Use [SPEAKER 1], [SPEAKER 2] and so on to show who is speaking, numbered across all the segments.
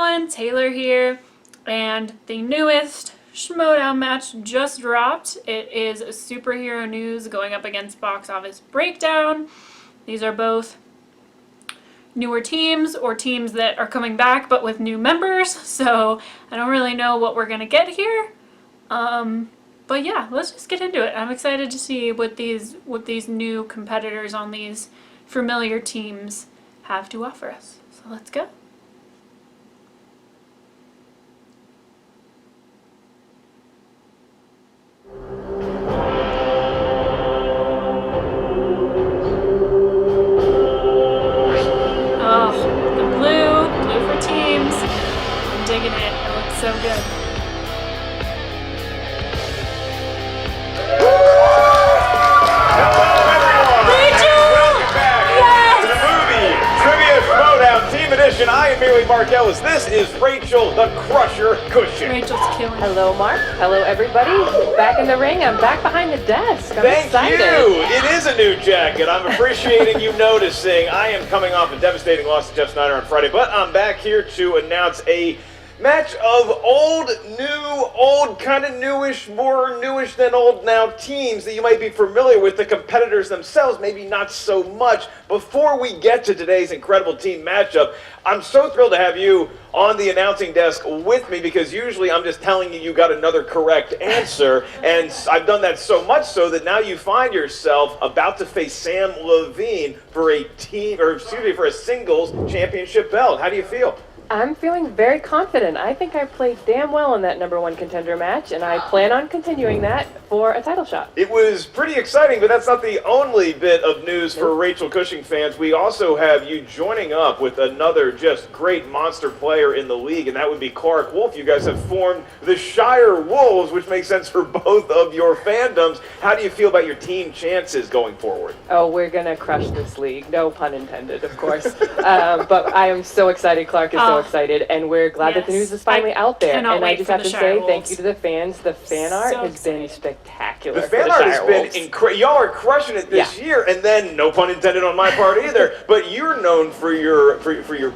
[SPEAKER 1] everyone, Taylor here, and the newest Schmoedown match just dropped. It is Superhero News going up against Box Office Breakdown. These are both newer teams or teams that are coming back but with new members, so I don't really know what we're gonna get here. But yeah, let's just get into it. I'm excited to see what these new competitors on these familiar teams have to offer us. So let's go. Oh, the blue for teams. I'm digging it. It looks so good.
[SPEAKER 2] Edition. I am merely Mark Ellis. This is Rachel the Crusher Cushing.
[SPEAKER 1] Rachel's killing.
[SPEAKER 3] Hello, Mark. Hello, everybody. Back in the ring. I'm back behind the desk. I'm excited.
[SPEAKER 2] Thank you. It is a new jacket. I'm appreciating you noticing. I am coming off a devastating loss to Jeff Snyder on Friday, but I'm back here to announce a match of old, new, old, kind of newish, more newish than old now teams that you might be familiar with. The competitors themselves, maybe not so much. Before we get to today's incredible team matchup, I'm so thrilled to have you on the announcing desk with me, because usually I'm just telling you got another correct answer, and I've done that so much so that now you find yourself about to face Sam Levine for a for a singles championship belt. How do you feel?
[SPEAKER 3] I'm feeling very confident. I think I played damn well in that #1 contender match, and I plan on continuing that for a title shot.
[SPEAKER 2] It was pretty exciting, but that's not the only bit of news for Rachel Cushing fans. We also have you joining up with another just great monster player in the league, and that would be Clark Wolf. You guys have formed the Shire Wolves, which makes sense for both of your fandoms. How do you feel about your team chances going forward?
[SPEAKER 3] Oh, we're going to crush this league. No pun intended, of course. But I am so excited. Clark is so excited, and we're glad that the news is finally out there. And I just have to say thank you to the fans. The fan art has been spectacular.
[SPEAKER 2] The fan art has been incredible. Y'all are crushing it this year, and then no pun intended on my part either. But you're known for your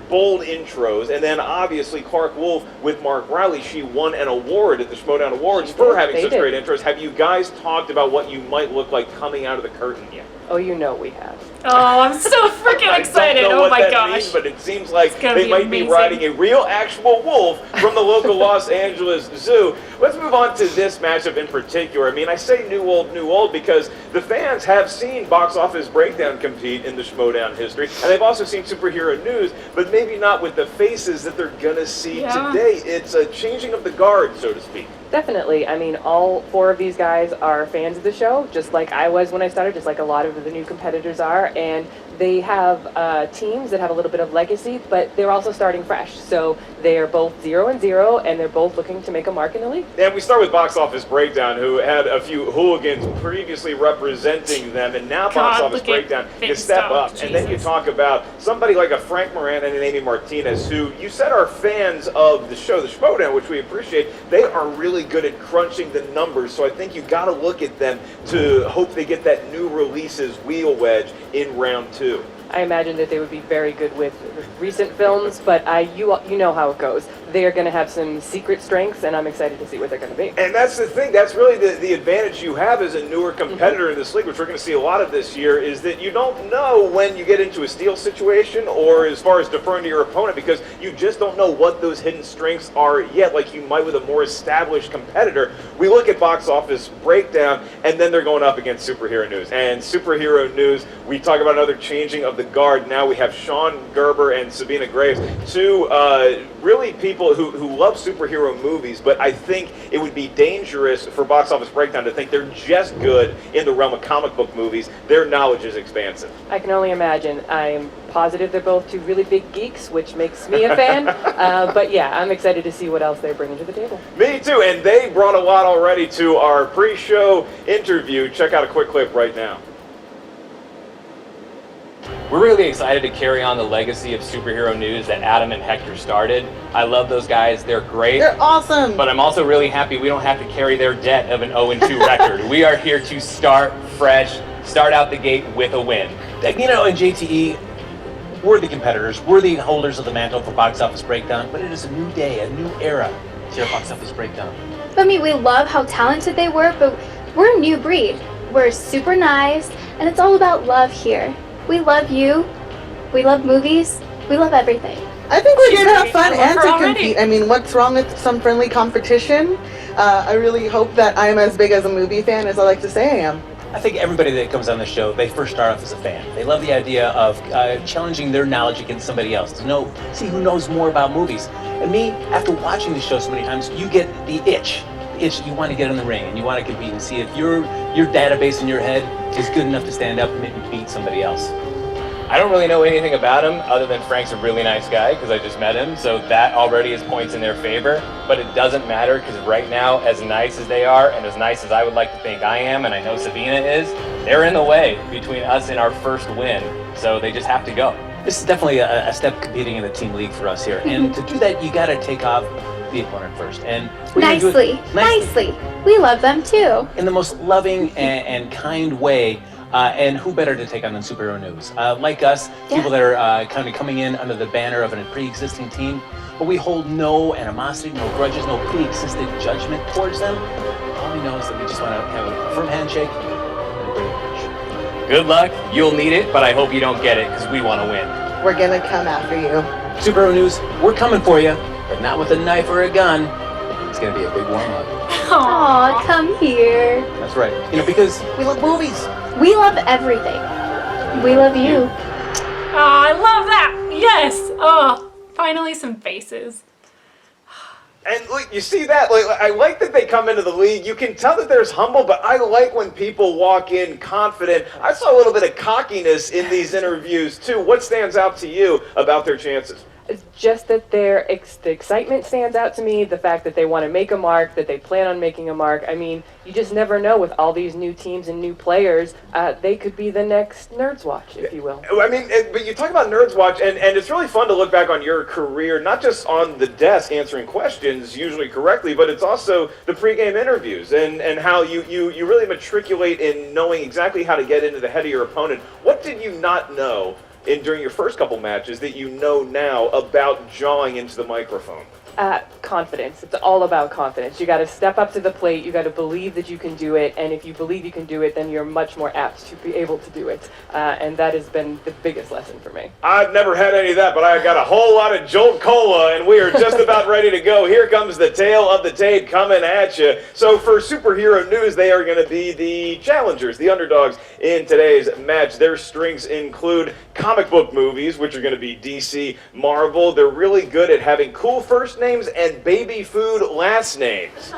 [SPEAKER 2] bold intros, and then obviously Clark Wolf with Mark Riley. She won an award at the Schmoedown Awards for having such great intros. Have you guys talked about what you might look like coming out of the curtain yet?
[SPEAKER 3] Oh, you know we have.
[SPEAKER 1] Oh, I'm so freaking excited.
[SPEAKER 2] I don't know
[SPEAKER 1] oh my
[SPEAKER 2] what that
[SPEAKER 1] gosh.
[SPEAKER 2] means, but it seems like they
[SPEAKER 1] be
[SPEAKER 2] might
[SPEAKER 1] amazing.
[SPEAKER 2] be riding a real actual wolf from the local Los Angeles Zoo. Let's move on to this matchup in particular. I mean, I say new old because the fans have seen Box Office Breakdown compete in the Schmoedown history, and they've also seen Superhero News, but maybe not with the faces that they're going to see today. It's a changing of the guard, so to speak.
[SPEAKER 3] Definitely. I mean, all 4 of these guys are fans of the show, just like I was when I started, just like a lot of the new competitors are, and they have teams that have a little bit of legacy, but they're also starting fresh. So they are both 0-0, and they're both looking to make a mark in the league.
[SPEAKER 2] And we start with Box Office Breakdown, who had a few hooligans previously representing them, and now Box Office Breakdown, you step up,
[SPEAKER 1] Jesus.
[SPEAKER 2] and then you talk about somebody like a Frank Moran and an Amy Martinez, who you said are fans of the show, the Schmoedown, which we appreciate. They are really good at crunching the numbers, so I think you got to look at them to hope they get that new releases wheel wedge in round 2.
[SPEAKER 3] I imagine that they would be very good with recent films, but you know how it goes. They are going to have some secret strengths, and I'm excited to see what they're going to be.
[SPEAKER 2] And that's the thing. That's really the advantage you have as a newer competitor in this league, which we're going to see a lot of this year, is that you don't know when you get into a steal situation or as far as deferring to your opponent, because you just don't know what those hidden strengths are yet, like you might with a more established competitor. We look at Box Office Breakdown, and then they're going up against Superhero News. And Superhero News, we talk about another changing of the guard. Now we have Sean Gerber and Sabina Graves, two really people who love superhero movies, but I think it would be dangerous for Box Office Breakdown to think they're just good in the realm of comic book movies. Their knowledge is expansive.
[SPEAKER 3] I can only imagine. I'm positive they're both 2 really big geeks, which makes me a fan. But yeah, I'm excited to see what else they're bringing to the table.
[SPEAKER 2] Me too, and they brought a lot already to our pre-show interview. Check out a quick clip right now.
[SPEAKER 4] We're really excited to carry on the legacy of Superhero News that Adam and Hector started. I love those guys. They're great.
[SPEAKER 5] They're awesome.
[SPEAKER 4] But I'm also really happy we don't have to carry their debt of an 0-2 record. We are here to start fresh, start out the gate with a win.
[SPEAKER 5] You know, and JTE, worthy competitors, worthy holders of the mantle for Box Office Breakdown, but it is a new day, a new era here at Box Office Breakdown.
[SPEAKER 6] I mean, we love how talented they were, but we're a new breed. We're super nice, and it's all about love here. We love you, we love movies, we love everything.
[SPEAKER 7] I think we're
[SPEAKER 1] She's
[SPEAKER 7] here to have
[SPEAKER 1] ready.
[SPEAKER 7] fun
[SPEAKER 1] I love
[SPEAKER 7] and
[SPEAKER 1] her
[SPEAKER 7] to
[SPEAKER 1] already.
[SPEAKER 7] compete. I mean, what's wrong with some friendly competition? I really hope that I'm as big as a movie fan as I like to say I am.
[SPEAKER 5] I think everybody that comes on the show, they first start off as a fan. They love the idea of challenging their knowledge against somebody else, to see who knows more about movies. And me, after watching the show so many times, you get the itch. You want to get in the ring and you want to compete and see if your database in your head is good enough to stand up and maybe beat somebody else.
[SPEAKER 4] I don't really know anything about him other than Frank's a really nice guy because I just met him, so that already is points in their favor. But it doesn't matter because right now, as nice as they are and as nice as I would like to think I am, and I know Sabina is, they're in the way between us and our first win. So they just have to go.
[SPEAKER 5] This is definitely a step competing in the team league for us here. And to do that, you got to take off the opponent first. And we're gonna do it
[SPEAKER 6] Nicely. We love them too.
[SPEAKER 5] in the most loving and kind way. And who better to take on than superhero news? Like us, people that are kind of coming in under the banner of a pre-existing team, but we hold no animosity, no grudges, no pre-existing judgment towards them. All we know is that we just want to have a firm handshake and a great match.
[SPEAKER 4] Good luck, you'll need it, but I hope you don't get it because we want to win.
[SPEAKER 7] We're gonna come after you.
[SPEAKER 5] Superhero news, we're coming for you, but not with a knife or a gun. It's gonna be a big warm hug.
[SPEAKER 6] Aw, come here.
[SPEAKER 5] That's right. Because we love movies.
[SPEAKER 6] We love everything. We love you.
[SPEAKER 1] Oh, I love that. Yes. Oh, finally some faces.
[SPEAKER 2] And look, you see that? Like, I like that they come into the league. You can tell that there's humble, but I like when people walk in confident. I saw a little bit of cockiness in these interviews too. What stands out to you about their chances?
[SPEAKER 3] It's just that the excitement stands out to me, the fact that they want to make a mark, that they plan on making a mark. I mean, you just never know with all these new teams and new players. They could be the next Nerds Watch, if you will.
[SPEAKER 2] I mean, but you talk about Nerds Watch, and it's really fun to look back on your career, not just on the desk answering questions, usually correctly, but it's also the pregame interviews and how you really matriculate in knowing exactly how to get into the head of your opponent. What did you not know during your first couple matches that you know now about jawing into the microphone?
[SPEAKER 3] Confidence. It's all about confidence. You got to step up to the plate. You got to believe that you can do it. And if you believe you can do it, then you're much more apt to be able to do it. And that has been the biggest lesson for me.
[SPEAKER 2] I've never had any of that, but I got a whole lot of Jolt Cola, and we are just about ready to go. Here comes the tail of the tape coming at you. So for superhero news, they are going to be the challengers, the underdogs in today's match. Their strengths include comic book movies, which are going to be DC, Marvel. They're really good at having cool first names and baby food last names.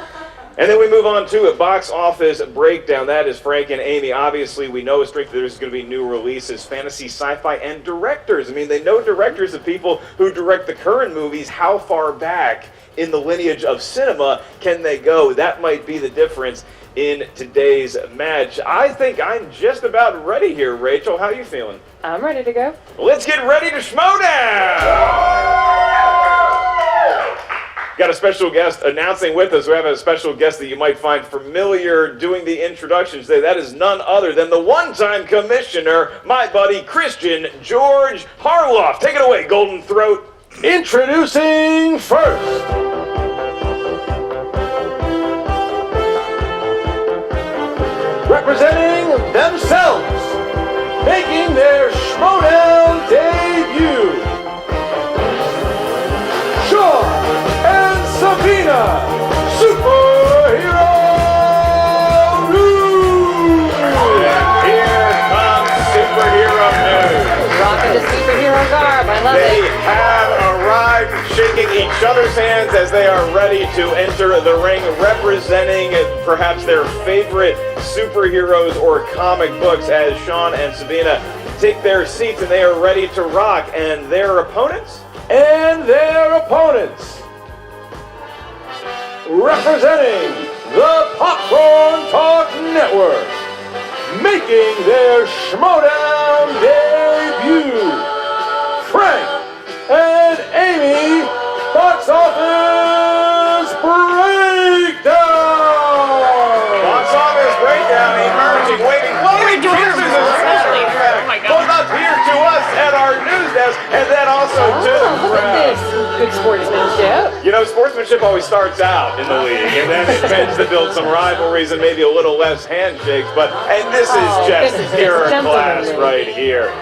[SPEAKER 2] And then we move on to a box office breakdown. That is Frank and Amy. Obviously, we know a strength that there's going to be new releases, fantasy, sci-fi, and directors. I mean, they know directors of people who direct the current movies. How far back in the lineage of cinema can they go? That might be the difference in today's match. I think I'm just about ready here, Rachel. How are you feeling?
[SPEAKER 3] I'm ready to go.
[SPEAKER 2] Let's get ready to Schmoedown! Got a special guest announcing with us. We have a special guest that you might find familiar doing the introductions today. That is none other than the one-time commissioner, my buddy Christian George Harloff. Take it away, Golden Throat.
[SPEAKER 8] Introducing first, representing themselves, making their Schmoedown debut, Sean and Sabina, Superhero News!
[SPEAKER 2] Here comes Superhero News.
[SPEAKER 3] Rocking the superhero garb. I love
[SPEAKER 2] They
[SPEAKER 3] it.
[SPEAKER 2] have arrived, shaking each other's hands as they are ready to enter the ring, representing perhaps their favorite superheroes or comic books as Sean and Sabina take their seats and they are ready to rock. And their opponents?
[SPEAKER 8] Representing the Popcorn Talk Network, making their Schmoedown debut, Frank and Amy, Box Office Breakdown!
[SPEAKER 2] Box Office Breakdown emerging, waving glowing kisses as
[SPEAKER 1] especially. Oh my God.
[SPEAKER 2] pulled up here to us at our news desk.
[SPEAKER 3] Nice. Good sportsmanship.
[SPEAKER 2] You know, sportsmanship always starts out in the league, and then it tends to build some rivalries and maybe a little less handshakes. And this is just
[SPEAKER 3] this is
[SPEAKER 2] pure class
[SPEAKER 3] gentlemanly.
[SPEAKER 2] right here.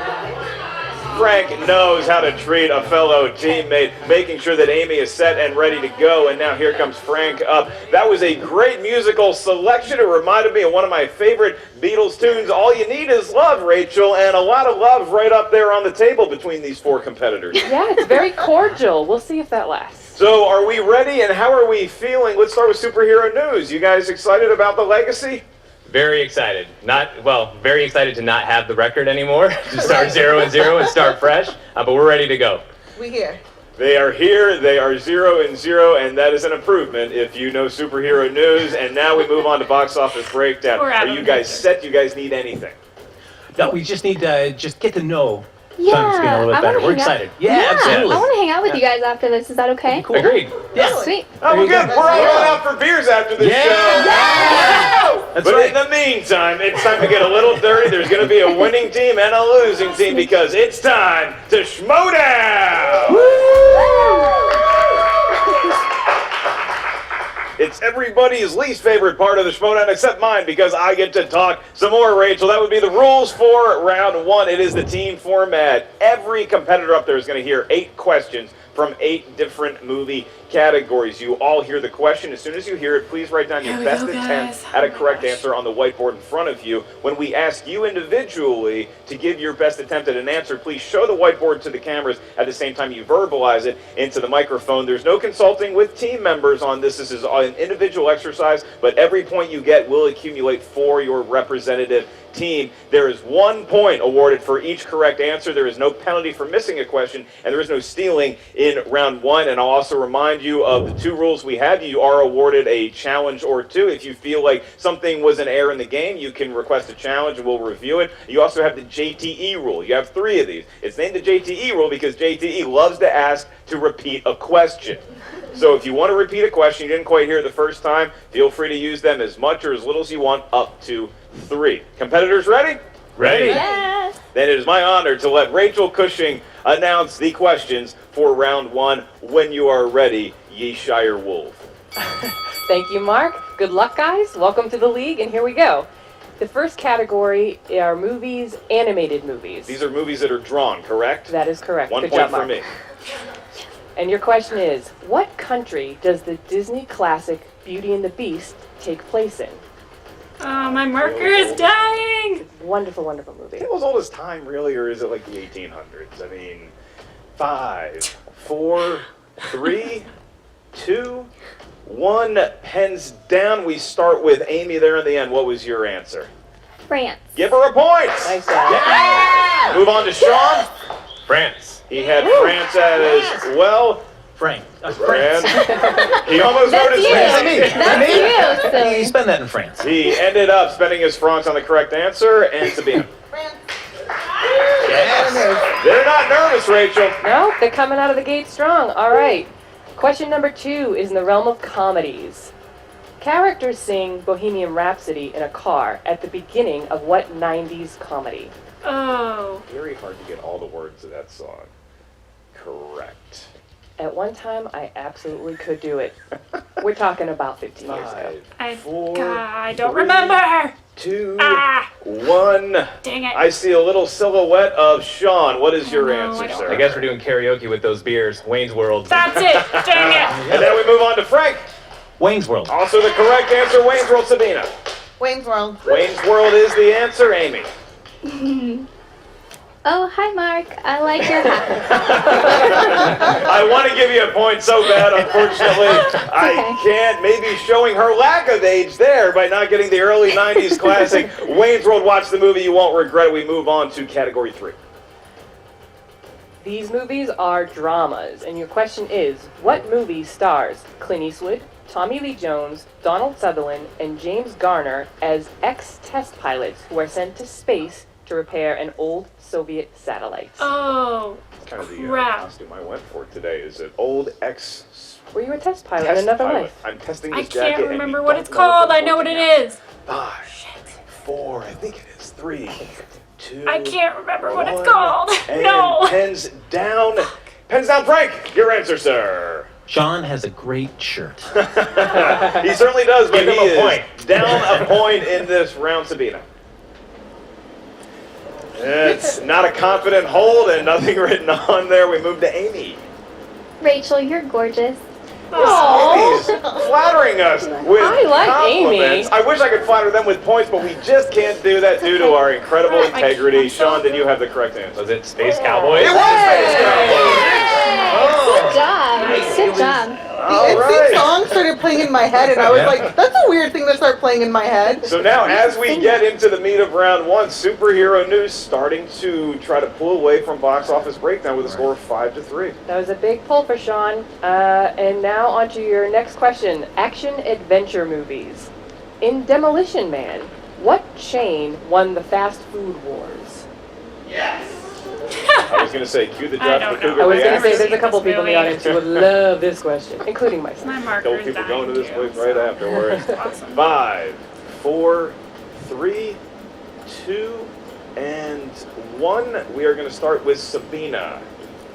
[SPEAKER 2] Frank knows how to treat a fellow teammate, making sure that Amy is set and ready to go. And now here comes Frank up. That was a great musical selection. It reminded me of one of my favorite Beatles tunes, All You Need Is Love, Rachel, and a lot of love right up there on the table between these four competitors.
[SPEAKER 3] Yeah, it's very cordial. We'll see if that lasts.
[SPEAKER 2] So are we ready, and how are we feeling? Let's start with superhero news. You guys excited about the legacy?
[SPEAKER 4] Very excited. Very excited to not have the record anymore. To start 0-0 and start fresh. But we're ready to go.
[SPEAKER 7] We here.
[SPEAKER 2] They are here, they are 0-0, and that is an improvement if you know superhero news. And now we move on to box office breakdown.
[SPEAKER 1] Or
[SPEAKER 2] Are you guys set? Do you guys need anything?
[SPEAKER 5] No, we just need to just get to know
[SPEAKER 6] Yeah,
[SPEAKER 5] Sun's being a little bit
[SPEAKER 6] I
[SPEAKER 5] better.
[SPEAKER 6] wanna
[SPEAKER 5] We're
[SPEAKER 6] hang out-
[SPEAKER 5] excited. Yeah, absolutely.
[SPEAKER 6] I want to hang out with you guys after this. Is that okay?
[SPEAKER 5] Cool.
[SPEAKER 4] Agreed.
[SPEAKER 5] Yeah.
[SPEAKER 6] Sweet.
[SPEAKER 2] Oh, well, good. We're all going out for beers after this show.
[SPEAKER 5] That's
[SPEAKER 2] But
[SPEAKER 5] right.
[SPEAKER 2] in the meantime, it's time to get a little dirty. There's going to be a winning team and a losing team because it's time to Schmoedown. It's everybody's least favorite part of the Schmoedown except mine because I get to talk some more, Rachel. That would be the rules for round one. It is the team format. Every competitor up there is going to hear 8 questions from 8 different movie categories. You all hear the question. As soon as you hear it, please write down your
[SPEAKER 1] Here we
[SPEAKER 2] best
[SPEAKER 1] go,
[SPEAKER 2] attempt
[SPEAKER 1] guys.
[SPEAKER 2] at a
[SPEAKER 1] Oh my
[SPEAKER 2] correct
[SPEAKER 1] gosh.
[SPEAKER 2] answer on the whiteboard in front of you. When we ask you individually to give your best attempt at an answer, please show the whiteboard to the cameras at the same time you verbalize it into the microphone. There's no consulting with team members on this. This is an individual exercise, but every point you get will accumulate for your representative team. There is 1 point awarded for each correct answer. There is no penalty for missing a question, and there is no stealing in round one. And I'll also remind you of the 2 rules we have. You are awarded a challenge or 2. If you feel like something was an error in the game, you can request a challenge and we'll review it. You also have the JTE rule. You have 3 of these. It's named the JTE rule because JTE loves to ask to repeat a question. So if you want to repeat a question, you didn't quite hear it the first time, feel free to use them as much or as little as you want, up to 3. Competitors ready?
[SPEAKER 4] Ready?
[SPEAKER 6] Yes.
[SPEAKER 2] Then it is my honor to let Rachel Cushing announce the questions for round 1. When you are ready, ye Shire Wolf.
[SPEAKER 3] Thank you, Mark. Good luck, guys. Welcome to the league, and here we go. The first category are movies, animated movies.
[SPEAKER 2] These are movies that are drawn, correct?
[SPEAKER 3] That is correct.
[SPEAKER 2] 1
[SPEAKER 3] Good
[SPEAKER 2] point
[SPEAKER 3] job,
[SPEAKER 2] for
[SPEAKER 3] Mark.
[SPEAKER 2] me.
[SPEAKER 3] And your question is, what country does the Disney classic Beauty and the Beast take place in?
[SPEAKER 1] Oh, my marker is dying.
[SPEAKER 3] Wonderful, wonderful movie.
[SPEAKER 2] Is it as old as time, really, or is it like the 1800s? I mean, 5, 4, 3, 2, 1. Pens down. We start with Amy there in the end. What was your answer?
[SPEAKER 6] France.
[SPEAKER 2] Give her a point.
[SPEAKER 3] Nice job.
[SPEAKER 2] Move on to Sean.
[SPEAKER 4] France.
[SPEAKER 2] He had France as well.
[SPEAKER 5] Frank.
[SPEAKER 2] And he almost wrote
[SPEAKER 6] That's
[SPEAKER 2] his
[SPEAKER 6] you.
[SPEAKER 2] name.
[SPEAKER 6] That's you. So.
[SPEAKER 5] You spend that in France.
[SPEAKER 2] He ended up spending his francs on the correct answer, and Sabina.
[SPEAKER 5] Yes.
[SPEAKER 2] They're not nervous, Rachel.
[SPEAKER 3] No, they're coming out of the gate strong. All right. Question number 2 is in the realm of comedies. Characters sing Bohemian Rhapsody in a car at the beginning of what 90s comedy?
[SPEAKER 1] Oh.
[SPEAKER 2] Very hard to get all the words of that song correct.
[SPEAKER 3] At one time, I absolutely could do it. We're talking about 15 years ago.
[SPEAKER 2] 5, 4,
[SPEAKER 1] I don't
[SPEAKER 2] 3,
[SPEAKER 1] remember.
[SPEAKER 2] 2,
[SPEAKER 1] Ah.
[SPEAKER 2] 1.
[SPEAKER 1] Dang it.
[SPEAKER 2] I see a little silhouette of Sean. What is your
[SPEAKER 1] Oh, no,
[SPEAKER 2] answer,
[SPEAKER 1] I don't
[SPEAKER 2] sir?
[SPEAKER 4] I guess we're doing karaoke with those beers. Wayne's World.
[SPEAKER 1] That's it. Dang it.
[SPEAKER 2] And then we move on to Frank.
[SPEAKER 5] Wayne's World.
[SPEAKER 2] Also the correct answer, Wayne's World, Sabina.
[SPEAKER 7] Wayne's World.
[SPEAKER 2] Wayne's World is the answer, Amy.
[SPEAKER 6] Oh, hi, Mark. I like your hat.
[SPEAKER 2] I want to give you a point so bad, unfortunately. I can't. Maybe showing her lack of age there by not getting the early 90s classic. Wayne's World, watch the movie. You won't regret it. We move on to category 3.
[SPEAKER 3] These movies are dramas, and your question is, what movie stars Clint Eastwood, Tommy Lee Jones, Donald Sutherland, and James Garner as ex-test pilots who are sent to space to repair an old Soviet satellite?
[SPEAKER 1] Oh.
[SPEAKER 2] Kind of the
[SPEAKER 1] Crap.
[SPEAKER 2] costume I went for today. Is it old ex
[SPEAKER 3] Were you a test pilot in
[SPEAKER 2] test
[SPEAKER 3] another
[SPEAKER 2] pilot?
[SPEAKER 3] life?
[SPEAKER 2] I'm testing
[SPEAKER 1] I
[SPEAKER 2] this jacket.
[SPEAKER 1] can't
[SPEAKER 2] and
[SPEAKER 1] remember
[SPEAKER 2] you
[SPEAKER 1] what
[SPEAKER 2] don't
[SPEAKER 1] it's called. I know what it is.
[SPEAKER 2] 5, 4, I think it is 3, 2.
[SPEAKER 1] I can't remember what it's
[SPEAKER 2] 1,
[SPEAKER 1] called.
[SPEAKER 2] And
[SPEAKER 1] No.
[SPEAKER 2] pens down. Pens down, Frank. Your answer, sir.
[SPEAKER 5] Sean has a great shirt.
[SPEAKER 2] He certainly does, but
[SPEAKER 4] Give him
[SPEAKER 2] he
[SPEAKER 4] a point.
[SPEAKER 2] is down a point in this round, Sabina. It's not a confident hold and nothing written on there. We move to Amy.
[SPEAKER 6] Rachel, you're gorgeous.
[SPEAKER 2] Amy's flattering us with
[SPEAKER 3] I like
[SPEAKER 2] compliments.
[SPEAKER 3] Amy.
[SPEAKER 2] I wish I could flatter them with points, but we just can't do that due to our incredible integrity. Sean, did you have the correct answer?
[SPEAKER 4] Was it Space Cowboys?
[SPEAKER 2] It was Space Cowboys!
[SPEAKER 6] Good job. Good job.
[SPEAKER 2] All
[SPEAKER 7] The
[SPEAKER 2] right.
[SPEAKER 7] song started playing in my head, and I was like, that's a weird thing to start playing in my head.
[SPEAKER 2] So now, as we get into the meat of round one, superhero news starting to try to pull away from box office breakdown with a score of 5-3.
[SPEAKER 3] That was a big pull for Sean. And now on to your next question. Action adventure movies. In Demolition Man, what chain won the fast food wars?
[SPEAKER 2] I was going to say, cue the
[SPEAKER 1] I
[SPEAKER 2] draft
[SPEAKER 1] don't
[SPEAKER 2] for Cougar
[SPEAKER 1] know.
[SPEAKER 3] I was going to
[SPEAKER 2] Reacts.
[SPEAKER 3] say
[SPEAKER 1] Never
[SPEAKER 3] there's a
[SPEAKER 1] seen
[SPEAKER 3] couple
[SPEAKER 1] this
[SPEAKER 3] people in the
[SPEAKER 1] movie.
[SPEAKER 3] audience who would love this question, including myself.
[SPEAKER 1] My marker
[SPEAKER 2] Couple
[SPEAKER 1] is
[SPEAKER 2] people
[SPEAKER 1] dying
[SPEAKER 2] going to this
[SPEAKER 1] too,
[SPEAKER 2] place
[SPEAKER 1] so-
[SPEAKER 2] right afterwards.
[SPEAKER 1] Awesome.
[SPEAKER 2] 5, 4, 3, 2, and 1. We are going to start with Sabina.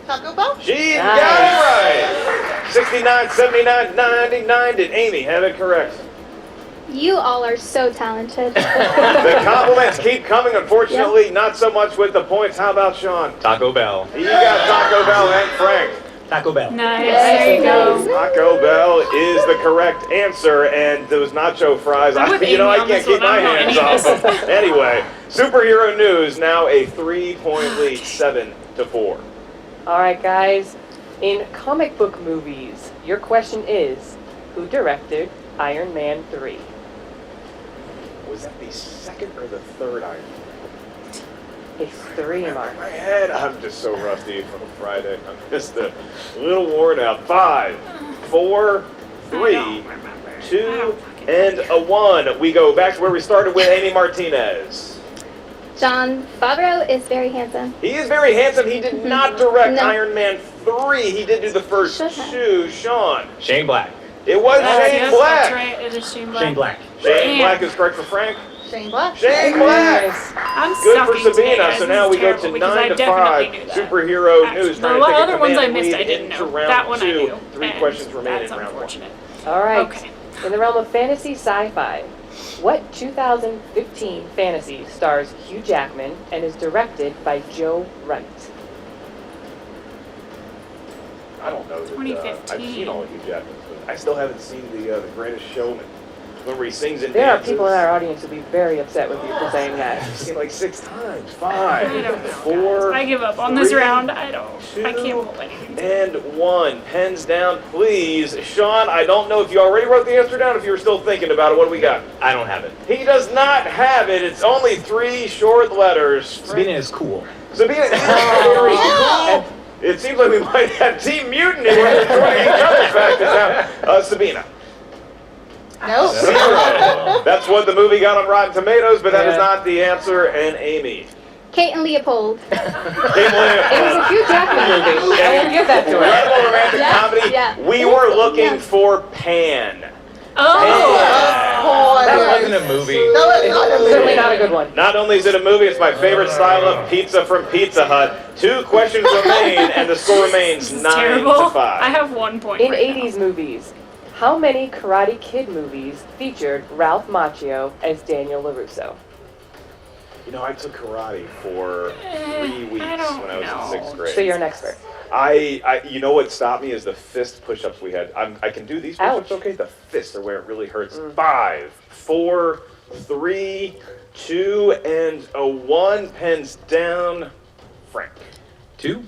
[SPEAKER 7] Taco Bell?
[SPEAKER 2] She
[SPEAKER 3] Nice.
[SPEAKER 2] got it right. 69, 79, 99. Did Amy have it correct?
[SPEAKER 6] You all are so talented.
[SPEAKER 2] The compliments keep coming. Unfortunately, not so much with the points. How about Sean?
[SPEAKER 4] Taco Bell.
[SPEAKER 2] You got Taco Bell and Frank.
[SPEAKER 5] Taco Bell.
[SPEAKER 1] Nice.
[SPEAKER 6] Yes,
[SPEAKER 1] There you go.
[SPEAKER 2] Taco Bell is the correct answer, and those nacho fries,
[SPEAKER 1] I'm with
[SPEAKER 2] I
[SPEAKER 1] Amy on
[SPEAKER 2] can't
[SPEAKER 1] this
[SPEAKER 2] keep
[SPEAKER 1] one.
[SPEAKER 2] my
[SPEAKER 1] I'm not
[SPEAKER 2] hands
[SPEAKER 1] any
[SPEAKER 2] off
[SPEAKER 1] of
[SPEAKER 2] them.
[SPEAKER 1] this.
[SPEAKER 2] Anyway, superhero news, now a 3-point lead, 7-4.
[SPEAKER 3] All right, guys. In comic book movies, your question is, who directed Iron Man 3?
[SPEAKER 2] Was that the second or the third Iron Man?
[SPEAKER 3] It's 3, Mark.
[SPEAKER 2] My head, I'm just so rusty from Friday. I'm just a little worn out. 5, 4, 3, 2, and a 1. We go back to where we started with Amy Martinez.
[SPEAKER 6] John Favreau is very handsome.
[SPEAKER 2] He is very handsome. He did not direct
[SPEAKER 6] No.
[SPEAKER 2] Iron Man 3. He did do the first
[SPEAKER 6] Should have.
[SPEAKER 2] 2. Sean.
[SPEAKER 4] Shane Black.
[SPEAKER 2] It was
[SPEAKER 1] Yes,
[SPEAKER 2] Shane
[SPEAKER 1] yes,
[SPEAKER 2] Black.
[SPEAKER 1] that's right. It is Shane Black.
[SPEAKER 5] Shane Black.
[SPEAKER 2] Shane
[SPEAKER 1] Damn.
[SPEAKER 2] Black is correct for Frank.
[SPEAKER 7] Shane Black.
[SPEAKER 2] Shane Black.
[SPEAKER 3] Nice.
[SPEAKER 1] I'm
[SPEAKER 2] Good for
[SPEAKER 1] sucking today,
[SPEAKER 2] Sabina.
[SPEAKER 1] guys.
[SPEAKER 2] So
[SPEAKER 1] This
[SPEAKER 2] now
[SPEAKER 1] is
[SPEAKER 2] we go
[SPEAKER 1] terrible
[SPEAKER 2] to
[SPEAKER 1] because
[SPEAKER 2] 9
[SPEAKER 1] I
[SPEAKER 2] to
[SPEAKER 1] definitely
[SPEAKER 2] 5.
[SPEAKER 1] knew that.
[SPEAKER 2] Superhero
[SPEAKER 1] Actually,
[SPEAKER 2] news.
[SPEAKER 1] the
[SPEAKER 2] Trying to take a
[SPEAKER 1] other ones I
[SPEAKER 2] command
[SPEAKER 1] missed, I
[SPEAKER 2] lead
[SPEAKER 1] didn't
[SPEAKER 2] into
[SPEAKER 1] know.
[SPEAKER 2] round
[SPEAKER 1] That one I
[SPEAKER 2] 2.
[SPEAKER 1] knew.
[SPEAKER 2] 3
[SPEAKER 1] and
[SPEAKER 2] questions remain
[SPEAKER 1] that's
[SPEAKER 2] in round 1.
[SPEAKER 1] unfortunate.
[SPEAKER 3] All right.
[SPEAKER 1] Okay.
[SPEAKER 3] In the realm of fantasy sci-fi, what 2015 fantasy stars Hugh Jackman and is directed by Joe Wright?
[SPEAKER 2] I don't know. That, I've
[SPEAKER 1] 2015.
[SPEAKER 2] seen all of Hugh Jackman's movies. I still haven't seen the Greatest Showman. Where he sings and
[SPEAKER 3] There are
[SPEAKER 2] dances.
[SPEAKER 3] people in our audience who'll be very upset with you for saying that.
[SPEAKER 2] I've seen like 6 times.
[SPEAKER 1] I
[SPEAKER 2] 5,
[SPEAKER 1] don't know,
[SPEAKER 2] 4,
[SPEAKER 1] guys. I give up on this
[SPEAKER 2] 3,
[SPEAKER 1] round. I can't
[SPEAKER 2] 2,
[SPEAKER 1] pull anything.
[SPEAKER 2] and 1. Pens down, please. Sean, I don't know if you already wrote the answer down, if you were still thinking about it. What do we got?
[SPEAKER 4] I don't have it.
[SPEAKER 2] He does not have it. It's only 3 short letters.
[SPEAKER 5] Sabina is cool.
[SPEAKER 2] Sabina is very cool. It seems like we might have Team Mutiny where we're joining each other's factors now. Sabina.
[SPEAKER 7] Nope.
[SPEAKER 2] 0. That's what the movie got on Rotten Tomatoes, but that is
[SPEAKER 3] Yeah.
[SPEAKER 2] not the answer. And Amy.
[SPEAKER 6] Kate and Leopold.
[SPEAKER 3] It was a Hugh Jackman movie. I will give that to her.
[SPEAKER 2] Incredible romantic
[SPEAKER 6] Yeah,
[SPEAKER 2] comedy.
[SPEAKER 6] yeah.
[SPEAKER 2] We were looking
[SPEAKER 6] Yeah.
[SPEAKER 2] for Pan.
[SPEAKER 1] Oh!
[SPEAKER 4] That
[SPEAKER 7] That
[SPEAKER 4] wasn't a movie.
[SPEAKER 7] was not a
[SPEAKER 3] Certainly
[SPEAKER 7] movie.
[SPEAKER 3] not a good one.
[SPEAKER 2] Not only is it a movie, it's my favorite style of pizza from Pizza Hut. 2 questions remain, and the score remains
[SPEAKER 1] This is
[SPEAKER 2] 9
[SPEAKER 1] terrible.
[SPEAKER 2] to 5.
[SPEAKER 1] I have 1 point.
[SPEAKER 3] In
[SPEAKER 1] right
[SPEAKER 3] 80s movies, how many Karate Kid movies featured Ralph Macchio as Daniel LaRusso?
[SPEAKER 2] You know, I took karate for 3 weeks
[SPEAKER 1] I don't
[SPEAKER 2] when I was
[SPEAKER 1] know.
[SPEAKER 2] in 6th grade.
[SPEAKER 3] So you're an expert.
[SPEAKER 2] You know what stopped me is the fist push-ups we had. I can do these push-ups,
[SPEAKER 3] Ouch.
[SPEAKER 2] okay? The fists are where it really hurts. 5, 4, 3, 2, and a 1. Pens down. Frank.
[SPEAKER 4] 2.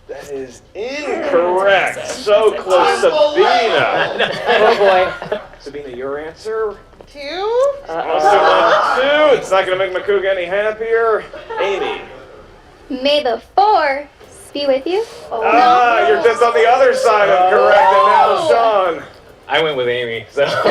[SPEAKER 2] That is incorrect. So close, Sabina.
[SPEAKER 3] Oh boy.
[SPEAKER 2] Sabina, your answer?
[SPEAKER 7] 2?
[SPEAKER 2] Also on 2. It's not going to make Makuga any happier. Amy.
[SPEAKER 6] May the 4 be with you. Oh,
[SPEAKER 2] Ah, you're just on the other side of correct. And now Sean.
[SPEAKER 4] I went with Amy, so.
[SPEAKER 2] All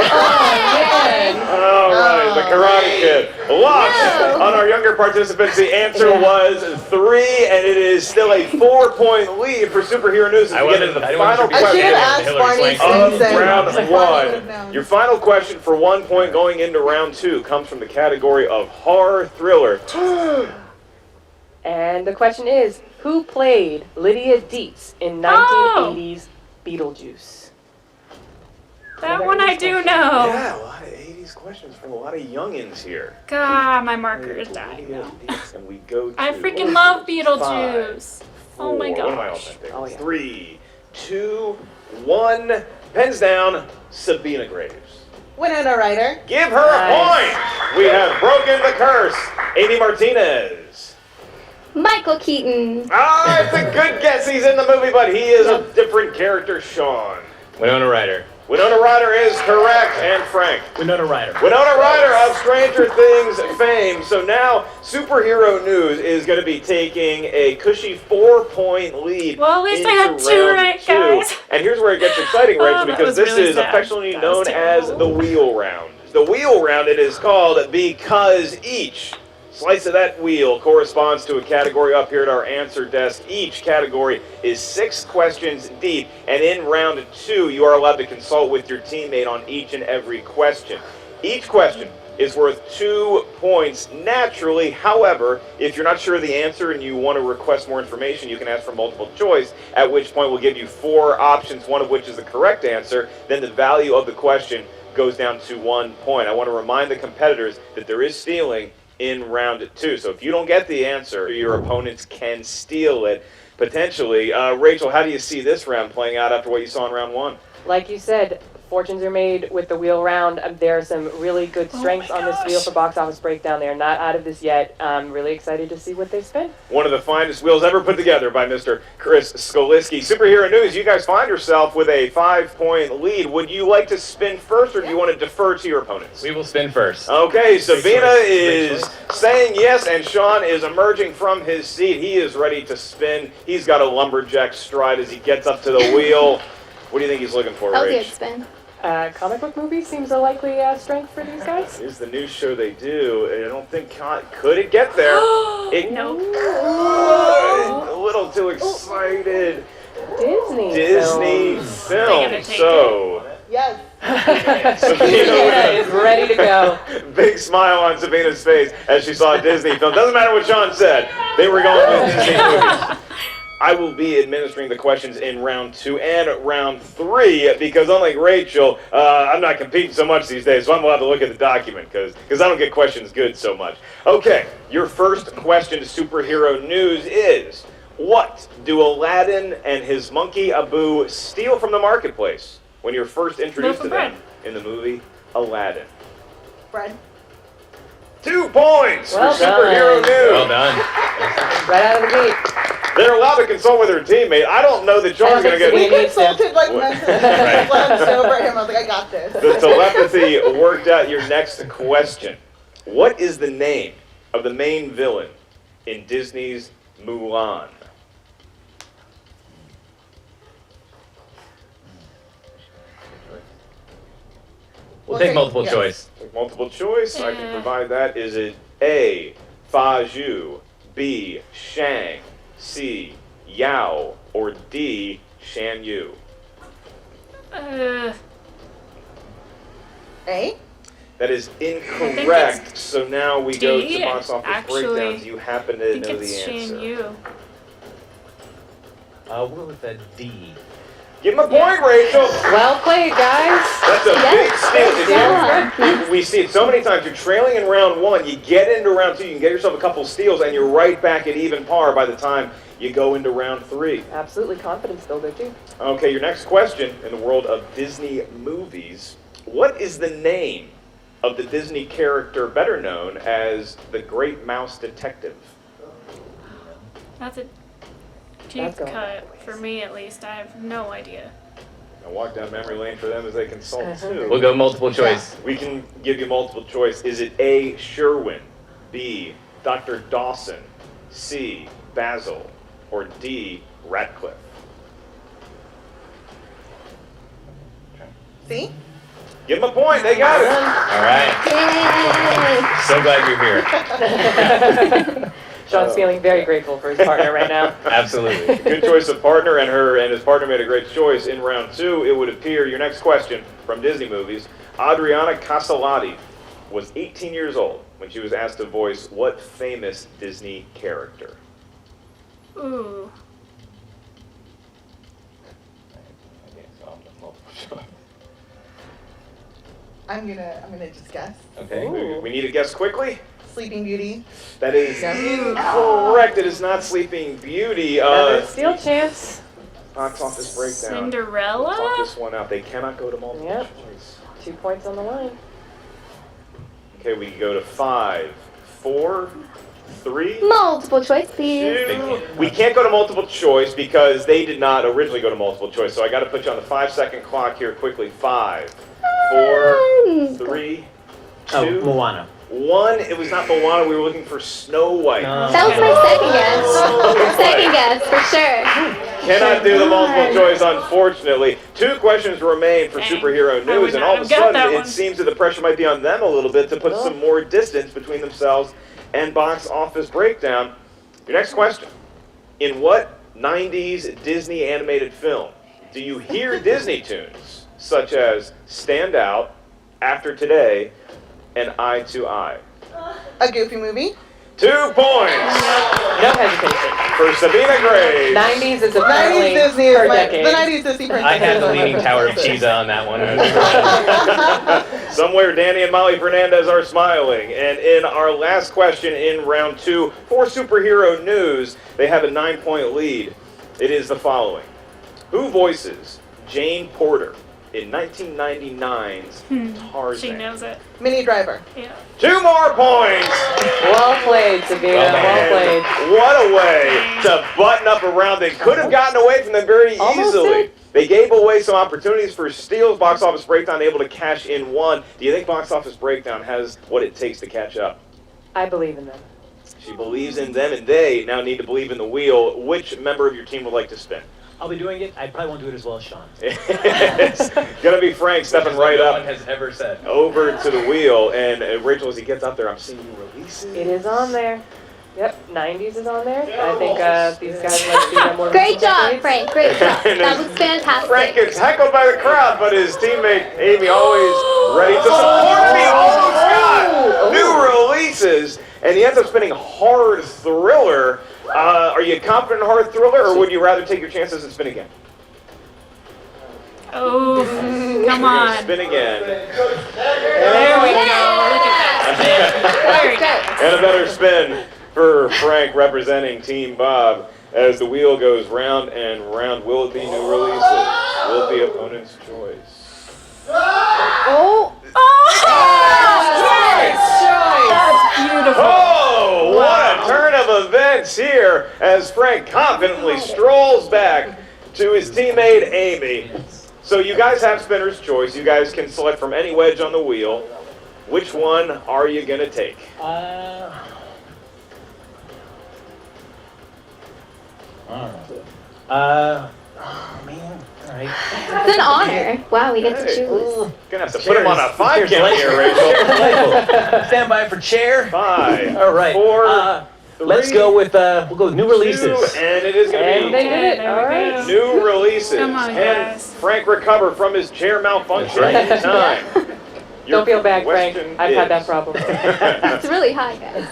[SPEAKER 2] right, the Karate Kid. Locked on our younger participants. The answer was 3, and it is still a 4-point lead for Superhero News as we get into the final
[SPEAKER 7] I should have
[SPEAKER 2] question
[SPEAKER 7] asked Barney
[SPEAKER 2] of
[SPEAKER 7] Stinson.
[SPEAKER 2] round
[SPEAKER 7] I probably would've
[SPEAKER 2] 1.
[SPEAKER 7] known.
[SPEAKER 2] Your final question for 1 point going into round 2 comes from the category of horror thriller.
[SPEAKER 3] And the question is, who played Lydia Dietz in 1980's Beetlejuice?
[SPEAKER 1] That one I do know.
[SPEAKER 2] Yeah, a lot of 80s questions from a lot of youngins here.
[SPEAKER 1] God, my marker is dying now.
[SPEAKER 2] And we go to
[SPEAKER 1] I freaking love Beetlejuice. Oh my
[SPEAKER 2] What am I all
[SPEAKER 1] gosh.
[SPEAKER 2] thinking?
[SPEAKER 3] Oh, yeah.
[SPEAKER 2] 3, 2, 1. Pens down. Sabina Graves.
[SPEAKER 7] Winona Ryder.
[SPEAKER 2] Give her a point. We have broken the curse. Amy Martinez.
[SPEAKER 6] Michael Keaton.
[SPEAKER 2] Ah, it's a good guess. He's in the movie, but he is a different character. Sean.
[SPEAKER 4] Winona Ryder.
[SPEAKER 2] Winona Ryder is correct, and Frank.
[SPEAKER 5] Winona Ryder.
[SPEAKER 2] Winona Ryder of Stranger Things fame. So now Superhero News is going to be taking a cushy 4-point lead.
[SPEAKER 1] Well, at least I
[SPEAKER 2] into
[SPEAKER 1] had 2
[SPEAKER 2] round
[SPEAKER 1] right,
[SPEAKER 2] 2.
[SPEAKER 1] guys.
[SPEAKER 2] And here's where it gets exciting, Rachel,
[SPEAKER 1] that
[SPEAKER 2] because
[SPEAKER 1] was
[SPEAKER 2] this
[SPEAKER 1] really
[SPEAKER 2] is
[SPEAKER 1] sad.
[SPEAKER 2] affectionately
[SPEAKER 1] That was
[SPEAKER 2] known as
[SPEAKER 1] terrible.
[SPEAKER 2] the wheel round. The wheel round, it is called because each slice of that wheel corresponds to a category up here at our answer desk. Each category is 6 questions deep, and in round 2, you are allowed to consult with your teammate on each and every question. Each question is worth 2 points naturally. However, if you're not sure of the answer and you want to request more information, you can ask for multiple choice, at which point we'll give you 4 options, one of which is the correct answer. Then the value of the question goes down to 1 point. I want to remind the competitors that there is stealing in round 2. So if you don't get the answer, your opponents can steal it potentially. Rachel, how do you see this round playing out after what you saw in round 1?
[SPEAKER 3] Like you said, fortunes are made with the wheel round. There are some really good strengths on this wheel for box office breakdown. They are not out of this yet. I'm really excited to see what they spin.
[SPEAKER 2] One of the finest wheels ever put together by Mr. Chris Skoliski. Superhero News, you guys find yourself with a 5-point lead. Would you like to spin first, or do you want to defer to your opponents?
[SPEAKER 4] We will spin first.
[SPEAKER 2] Okay, Sabina
[SPEAKER 5] choice.
[SPEAKER 2] is saying yes, and Sean is emerging from his seat. He is ready to spin. He's got a lumberjack stride as he gets up to the wheel. What do you think he's looking for,
[SPEAKER 6] That was a good
[SPEAKER 2] Rach?
[SPEAKER 6] spin.
[SPEAKER 3] Comic book movie seems a likely strength for these guys.
[SPEAKER 2] Here's the new show they do. and I don't think could it get there. It
[SPEAKER 1] Nope.
[SPEAKER 2] could. A little too excited.
[SPEAKER 3] Disney.
[SPEAKER 2] Disney
[SPEAKER 3] film.
[SPEAKER 2] film.
[SPEAKER 1] gonna take
[SPEAKER 2] So
[SPEAKER 7] Yes.
[SPEAKER 3] Sabina is ready to go.
[SPEAKER 2] big smile on Sabina's face as she saw a Disney film. Doesn't matter what Sean said. They were going with Disney movies. I will be administering the questions in round 2 and round 3 because unlike Rachel, I'm not competing so much these days, so I'm allowed to look at the document because I don't get questions good so much. Okay, your first question to Superhero News is, what do Aladdin and his monkey Abu steal from the marketplace when you're first introduced to
[SPEAKER 1] Loaf of
[SPEAKER 2] them in the movie Aladdin?
[SPEAKER 7] Bread.
[SPEAKER 2] 2 points
[SPEAKER 3] Well
[SPEAKER 2] for Superhero
[SPEAKER 3] done.
[SPEAKER 2] News.
[SPEAKER 4] Well done.
[SPEAKER 3] Right out of the gate.
[SPEAKER 2] They're allowed to consult with their teammate. I don't know that Sean's going to get...
[SPEAKER 3] We
[SPEAKER 7] We
[SPEAKER 3] need
[SPEAKER 7] consulted like
[SPEAKER 2] What?
[SPEAKER 7] mentally. I glanced over at him. I was like, I got this.
[SPEAKER 2] The telepathy worked out. Your next question. What is the name of the main villain in Disney's Mulan?
[SPEAKER 4] We'll take multiple
[SPEAKER 7] yes.
[SPEAKER 4] choice.
[SPEAKER 2] Multiple choice. I can provide that. Is it A, Fa Zhu, B, Shang, C, Yao, or D, Shan Yu?
[SPEAKER 1] Uh,
[SPEAKER 7] A?
[SPEAKER 2] That is
[SPEAKER 1] think
[SPEAKER 2] incorrect. So now we go
[SPEAKER 1] D,
[SPEAKER 2] to box office
[SPEAKER 1] actually.
[SPEAKER 2] breakdowns. You happen
[SPEAKER 1] I
[SPEAKER 2] to
[SPEAKER 1] think
[SPEAKER 2] know
[SPEAKER 1] it's
[SPEAKER 2] the answer.
[SPEAKER 1] Shane Yu.
[SPEAKER 5] We'll go with the D.
[SPEAKER 2] Give him a point, Rachel.
[SPEAKER 3] Well played, guys.
[SPEAKER 2] That's a big steal.
[SPEAKER 6] Yeah.
[SPEAKER 2] We see it so many times. You're trailing in round 1. You get into round 2. You can get yourself a couple steals, and you're right back at even par by the time you go into round 3.
[SPEAKER 3] Absolutely confidence builder, too.
[SPEAKER 2] Okay, your next question in the world of Disney movies. What is the name of the Disney character better known as the Great Mouse Detective?
[SPEAKER 1] That's a deep
[SPEAKER 3] That's going
[SPEAKER 1] cut for me, at least. I have no idea.
[SPEAKER 2] I'll walk down memory lane for them as they consult too.
[SPEAKER 4] We'll go multiple choice.
[SPEAKER 2] We can give you multiple choice. Is it A, Sherwin, B, Dr. Dawson, C, Basil, or D, Ratcliffe?
[SPEAKER 7] See?
[SPEAKER 2] Give them a point. They got it.
[SPEAKER 4] All right.
[SPEAKER 6] Yay!
[SPEAKER 4] So glad you're here.
[SPEAKER 3] Sean's feeling very grateful for his partner right now.
[SPEAKER 4] Absolutely.
[SPEAKER 2] Good choice of partner, and his partner made a great choice in round 2. It would appear your next question from Disney movies. Adriana Casalati was 18 years old when she was asked to voice what famous Disney character?
[SPEAKER 1] Ooh.
[SPEAKER 7] I'm gonna just guess.
[SPEAKER 2] Okay, we need to guess quickly.
[SPEAKER 7] Sleeping Beauty.
[SPEAKER 2] That is incorrect. It is not Sleeping Beauty.
[SPEAKER 3] Another steal chance.
[SPEAKER 2] Box office breakdown.
[SPEAKER 1] Cinderella?
[SPEAKER 2] Talk this one out. They cannot go to multiple
[SPEAKER 3] Yep.
[SPEAKER 2] choice.
[SPEAKER 3] 2 points on the line.
[SPEAKER 2] Okay, we can go to 5, 4, 3,
[SPEAKER 6] Multiple choice, please.
[SPEAKER 2] 2. We can't go to multiple choice because they did not originally go to multiple choice. So I got to put you on the 5-second clock here quickly. 5, 4, 3, 2,
[SPEAKER 5] Oh, Moana.
[SPEAKER 2] 1. It was not Moana. We were looking for Snow White.
[SPEAKER 6] That was my second guess. Second guess, for sure.
[SPEAKER 2] Cannot do the multiple choice, unfortunately. 2 questions remain for
[SPEAKER 1] Dang.
[SPEAKER 2] superhero
[SPEAKER 1] I would
[SPEAKER 2] news, and
[SPEAKER 1] not
[SPEAKER 2] all of a
[SPEAKER 1] have got
[SPEAKER 2] sudden
[SPEAKER 1] that
[SPEAKER 2] it
[SPEAKER 1] one.
[SPEAKER 2] seems that the pressure might be on them a little bit to put some more distance between themselves and box office breakdown. Your next question. In what 90s Disney animated film do you hear Disney tunes such as Stand Out, After Today, and Eye to Eye?
[SPEAKER 7] A Goofy movie.
[SPEAKER 2] 2 points
[SPEAKER 3] No hesitation.
[SPEAKER 2] for Sabina Gray.
[SPEAKER 3] 90s is
[SPEAKER 7] 90s
[SPEAKER 3] apparently
[SPEAKER 7] Disney
[SPEAKER 3] per
[SPEAKER 7] is
[SPEAKER 3] decade.
[SPEAKER 7] the 90s Disney princess.
[SPEAKER 5] I had the Leaning Tower of Pisa on that one.
[SPEAKER 2] Somewhere Danny and Molly Fernandez are smiling. And in our last question in round 2 for superhero news, they have a 9-point lead. It is the following. Who voices Jane Porter in 1999's Tarzan?
[SPEAKER 1] She knows it.
[SPEAKER 7] Minnie Driver.
[SPEAKER 1] Yeah.
[SPEAKER 2] 2 more points!
[SPEAKER 3] Well played, Sabina. Well played.
[SPEAKER 2] And what a way to button up a round. They could have gotten away from them very
[SPEAKER 3] Almost
[SPEAKER 2] easily.
[SPEAKER 3] did.
[SPEAKER 2] They gave away some opportunities for steals. Box Office Breakdown able to cash in 1. Do you think Box Office Breakdown has what it takes to catch up?
[SPEAKER 3] I believe in them.
[SPEAKER 2] She believes in them, and they now need to believe in the wheel. Which member of your team would like to spin?
[SPEAKER 5] I'll be doing it. I probably won't do it as well as Sean.
[SPEAKER 2] It's gonna be Frank stepping right
[SPEAKER 4] No one
[SPEAKER 2] up
[SPEAKER 4] has ever said.
[SPEAKER 2] over to the wheel, and Rachel, as he gets up there, I'm seeing you releases.
[SPEAKER 3] It is on there. Yep, 90s is on there. I think these guys like to be more
[SPEAKER 6] Great job,
[SPEAKER 3] decades.
[SPEAKER 6] Frank. Great job. That was fantastic.
[SPEAKER 2] Frank gets heckled by the crowd, but his teammate Amy always ready to support me. Almost got new releases, and he ends up spinning Hard Thriller. Are you confident in Hard Thriller, or would you rather take your chances and spin again?
[SPEAKER 1] Oh, come
[SPEAKER 2] You're gonna
[SPEAKER 1] on.
[SPEAKER 2] spin again.
[SPEAKER 1] There we go. Look at that. There we go.
[SPEAKER 2] And a better spin for Frank representing Team Bob as the wheel goes round and round. Will it be new releases? Will it be opponent's choice?
[SPEAKER 3] Oh!
[SPEAKER 1] That's beautiful.
[SPEAKER 2] Oh, what a turn of events here as Frank confidently strolls back to his teammate Amy. So you guys have spinner's choice. You guys can select from any wedge on the wheel. Which one are you going to take?
[SPEAKER 5] Oh man. All right.
[SPEAKER 6] It's an honor. Wow, we get to choose.
[SPEAKER 2] Gonna have to put him on a 5 count here, Rachel.
[SPEAKER 5] Delightful. Stand by for chair.
[SPEAKER 2] 5.
[SPEAKER 5] All right.
[SPEAKER 2] 4.
[SPEAKER 5] Let's go with we'll go with new releases.
[SPEAKER 2] 2, and it is going
[SPEAKER 3] And
[SPEAKER 2] to
[SPEAKER 3] they
[SPEAKER 2] be
[SPEAKER 3] did it.
[SPEAKER 1] There we
[SPEAKER 3] All right.
[SPEAKER 1] go.
[SPEAKER 2] new releases.
[SPEAKER 1] Come on,
[SPEAKER 2] Can
[SPEAKER 1] guys.
[SPEAKER 2] Frank recover from his chair malfunction
[SPEAKER 5] That's
[SPEAKER 2] in time? Your
[SPEAKER 3] Don't feel bad, Frank.
[SPEAKER 2] question
[SPEAKER 3] I've had that
[SPEAKER 2] is-
[SPEAKER 3] problem.
[SPEAKER 6] It's really high, guys.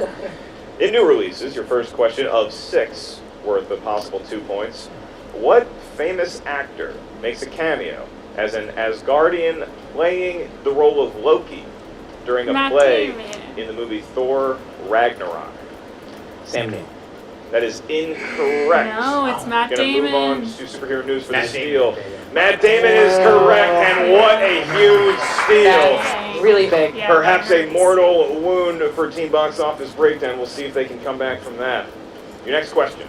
[SPEAKER 2] In new releases, your first question of 6 worth a possible 2 points. What famous actor makes a cameo as an Asgardian playing the role of Loki during a
[SPEAKER 1] Matt
[SPEAKER 2] play
[SPEAKER 1] Damon.
[SPEAKER 2] in the movie Thor Ragnarok?
[SPEAKER 5] Sam Neill.
[SPEAKER 2] That is incorrect.
[SPEAKER 1] No, it's Matt
[SPEAKER 2] Gonna move on
[SPEAKER 1] Damon.
[SPEAKER 2] to superhero news for
[SPEAKER 4] Matt
[SPEAKER 2] the steal.
[SPEAKER 4] Damon.
[SPEAKER 2] Matt Damon is correct, and what a huge steal.
[SPEAKER 3] That's really big.
[SPEAKER 1] Yeah,
[SPEAKER 2] Perhaps
[SPEAKER 1] that
[SPEAKER 2] a
[SPEAKER 1] hurts.
[SPEAKER 2] mortal wound for Team Box Office Breakdown. We'll see if they can come back from that. Your next question.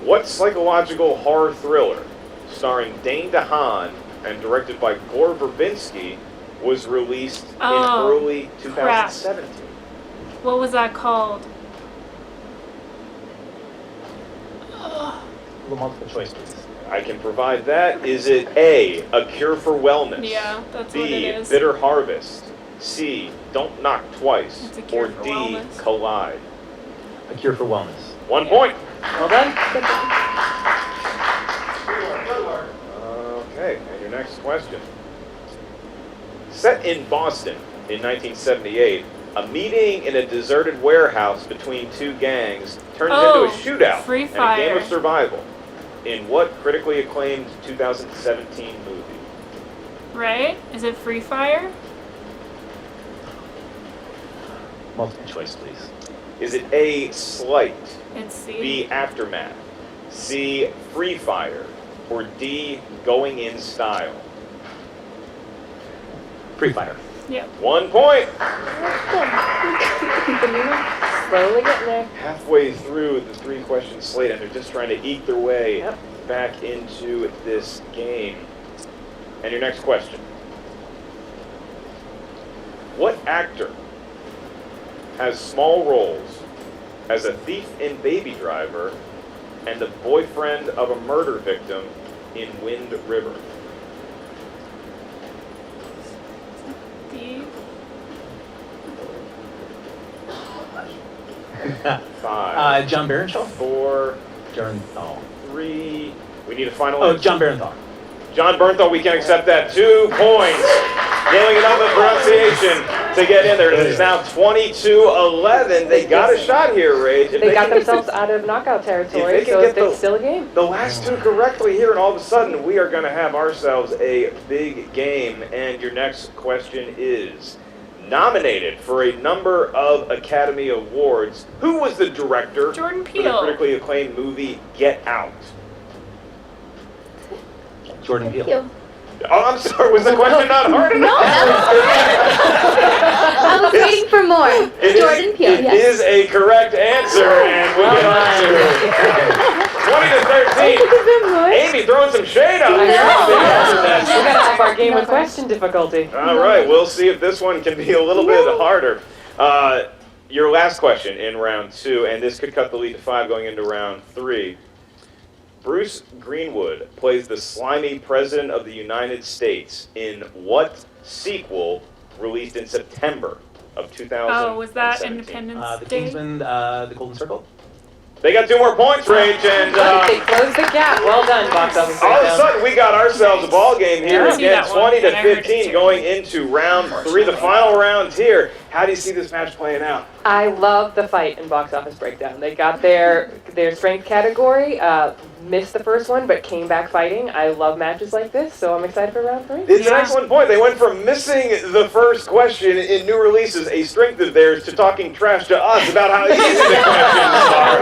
[SPEAKER 2] What psychological horror thriller starring Dane DeHaan and directed by Gore Verbinski was released in early 2017?
[SPEAKER 1] What was that called?
[SPEAKER 5] The multiple choice, please.
[SPEAKER 2] I can provide that. Is it A, A Cure for Wellness?
[SPEAKER 1] Yeah, that's what
[SPEAKER 2] B,
[SPEAKER 1] it is.
[SPEAKER 2] Bitter Harvest? C, Don't Knock Twice?
[SPEAKER 1] It's A Cure
[SPEAKER 2] Or
[SPEAKER 1] for
[SPEAKER 2] D,
[SPEAKER 1] Wellness.
[SPEAKER 2] Collide?
[SPEAKER 5] A Cure for Wellness.
[SPEAKER 2] 1 point.
[SPEAKER 3] Well done.
[SPEAKER 2] Okay, and your next question. Set in Boston in 1978, A meeting in a deserted warehouse between two gangs turns
[SPEAKER 1] Oh,
[SPEAKER 2] into a shootout
[SPEAKER 1] Free
[SPEAKER 2] and a game
[SPEAKER 1] Fire.
[SPEAKER 2] of survival. In what critically acclaimed 2017 movie?
[SPEAKER 1] Right? Is it Free Fire?
[SPEAKER 5] Multiple choice, please.
[SPEAKER 2] Is it A, Slight,
[SPEAKER 1] It's C.
[SPEAKER 2] B, Aftermath, C, Free Fire, or D, Going in Style?
[SPEAKER 5] Free Fire.
[SPEAKER 1] Yep.
[SPEAKER 2] 1 point.
[SPEAKER 3] Slowly getting there.
[SPEAKER 2] Halfway through the 3-question slate, and they're just trying to eke their way
[SPEAKER 3] Yep.
[SPEAKER 2] back into this game. And your next question. What actor has small roles as a thief in Baby Driver and the boyfriend of a murder victim in Wind River?
[SPEAKER 1] D.
[SPEAKER 2] 5,
[SPEAKER 5] John Barenthal?
[SPEAKER 2] 4,
[SPEAKER 5] Barenthal.
[SPEAKER 2] 3. We need a final
[SPEAKER 5] Oh,
[SPEAKER 2] answer.
[SPEAKER 5] John Barenthal.
[SPEAKER 2] John Bernthal, we can accept that. 2 points. Nailing enough of pronunciation to get in there. It is now 22-11. They got a shot here, Rage. If
[SPEAKER 3] They got
[SPEAKER 2] can get
[SPEAKER 3] themselves out of knockout territory,
[SPEAKER 2] if they can
[SPEAKER 3] so
[SPEAKER 2] get
[SPEAKER 3] it's still a game.
[SPEAKER 2] the last 2 correctly here, and all of a sudden we are going to have ourselves a big game. And your next question is, nominated for a number of Academy Awards, who was the director
[SPEAKER 1] Jordan
[SPEAKER 2] for the
[SPEAKER 1] Peele.
[SPEAKER 2] critically acclaimed movie Get Out?
[SPEAKER 5] Jordan
[SPEAKER 6] Thank
[SPEAKER 5] Peele.
[SPEAKER 6] you.
[SPEAKER 2] Oh, I'm sorry. Was the question not hard enough?
[SPEAKER 6] No, I was waiting for more. Jordan Peele,
[SPEAKER 2] It
[SPEAKER 6] yes.
[SPEAKER 2] is a correct answer, and we get on to 20-13. Amy throwing some shade on
[SPEAKER 3] I
[SPEAKER 2] here.
[SPEAKER 3] know.
[SPEAKER 2] Big answer that.
[SPEAKER 3] We're gonna have our game with question difficulty.
[SPEAKER 2] All right, we'll see if this one can be a little bit harder. Your last question in round 2, and this could cut the lead to 5 going into round 3. Bruce Greenwood plays the slimy president of the United States in what sequel released in September of 2017?
[SPEAKER 1] Oh, was that Independence
[SPEAKER 5] The
[SPEAKER 1] Day?
[SPEAKER 5] Kingsman, the Golden Circle.
[SPEAKER 2] They got 2 more points, Rage, and
[SPEAKER 3] They closed the gap. Well done, box office.
[SPEAKER 2] all of a
[SPEAKER 3] breakdown.
[SPEAKER 2] sudden we got ourselves a ball game here
[SPEAKER 1] I see
[SPEAKER 2] again,
[SPEAKER 1] that one, and I heard it
[SPEAKER 2] 20-15
[SPEAKER 1] too.
[SPEAKER 2] going into round 3, the final round here. How do you see this match playing out?
[SPEAKER 3] I love the fight in box office breakdown. They got their strength category, missed the first one, but came back fighting. I love matches like this, so I'm excited for round 3.
[SPEAKER 2] It's an
[SPEAKER 1] Yeah.
[SPEAKER 2] excellent point. They went from missing the first question in new releases, a strength of theirs, to talking trash to us about how easy the questions are.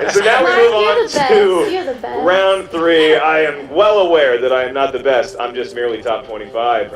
[SPEAKER 2] And so now we
[SPEAKER 6] Mark,
[SPEAKER 2] move
[SPEAKER 6] you're
[SPEAKER 2] on
[SPEAKER 6] the best.
[SPEAKER 2] to
[SPEAKER 6] You're the best.
[SPEAKER 2] round 3. I am well aware that I am not the best. I'm just merely top 25.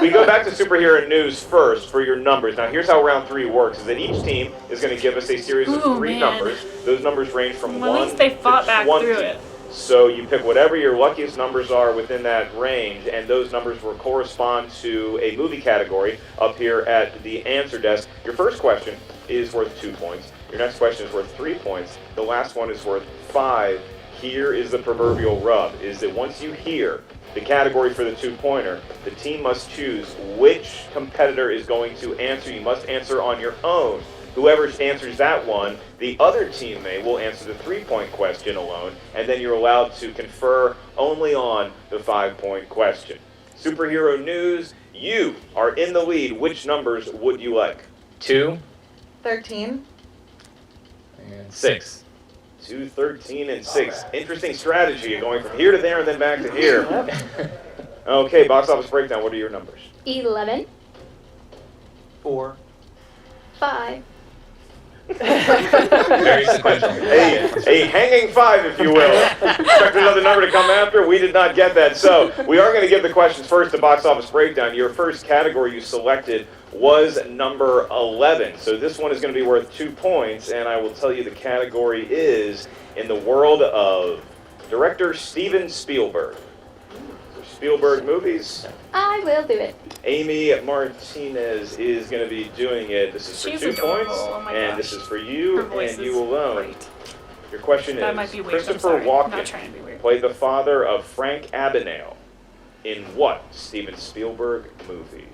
[SPEAKER 2] We go back to superhero news first for your numbers. Now, here's how round 3 works: is that each team is going to give us a series of
[SPEAKER 1] Ooh,
[SPEAKER 2] 3
[SPEAKER 1] man.
[SPEAKER 2] numbers. Those numbers range from
[SPEAKER 1] Well,
[SPEAKER 2] 1
[SPEAKER 1] at least they fought
[SPEAKER 2] to
[SPEAKER 1] back
[SPEAKER 2] 20.
[SPEAKER 1] through it.
[SPEAKER 2] So you pick whatever your luckiest numbers are within that range, and those numbers will correspond to a movie category up here at the answer desk. Your first question is worth 2 points. Your next question is worth 3 points. The last one is worth 5. Here is the proverbial rub, is that once you hear the category for the 2-pointer, the team must choose which competitor is going to answer. You must answer on your own. Whoever answers that one, the other teammate will answer the 3-point question alone, and then you're allowed to confer only on the 5-point question. Superhero news, you are in the lead. Which numbers would you like?
[SPEAKER 4] 2
[SPEAKER 7] 13.
[SPEAKER 4] and 6.
[SPEAKER 2] 2, 13, and 6. Interesting strategy, going from here to there and then back to here. Okay, box office breakdown, what are your numbers?
[SPEAKER 6] 11,
[SPEAKER 5] 4.
[SPEAKER 6] 5.
[SPEAKER 4] Very sequential.
[SPEAKER 2] A hanging 5, if you will. Expect another number to come after. We did not get that. So we are going to give the questions first to box office breakdown. Your first category you selected was number 11. So this one is going to be worth 2 points, and I will tell you the category is in the world of director Steven Spielberg. So Spielberg movies.
[SPEAKER 6] I will do it.
[SPEAKER 2] Amy Martinez is going to be doing it. This is for
[SPEAKER 1] She's
[SPEAKER 2] 2
[SPEAKER 1] adorable.
[SPEAKER 2] points,
[SPEAKER 1] Oh my
[SPEAKER 2] and
[SPEAKER 1] gosh.
[SPEAKER 2] this is for you
[SPEAKER 1] Her voice
[SPEAKER 2] and
[SPEAKER 1] is
[SPEAKER 2] you alone.
[SPEAKER 1] great.
[SPEAKER 2] Your question
[SPEAKER 1] That
[SPEAKER 2] is,
[SPEAKER 1] might be weird. I'm
[SPEAKER 2] Christopher
[SPEAKER 1] sorry. I'm not
[SPEAKER 2] Walken
[SPEAKER 1] trying to be weird.
[SPEAKER 2] played the father of Frank Abagnale in what Steven Spielberg movie?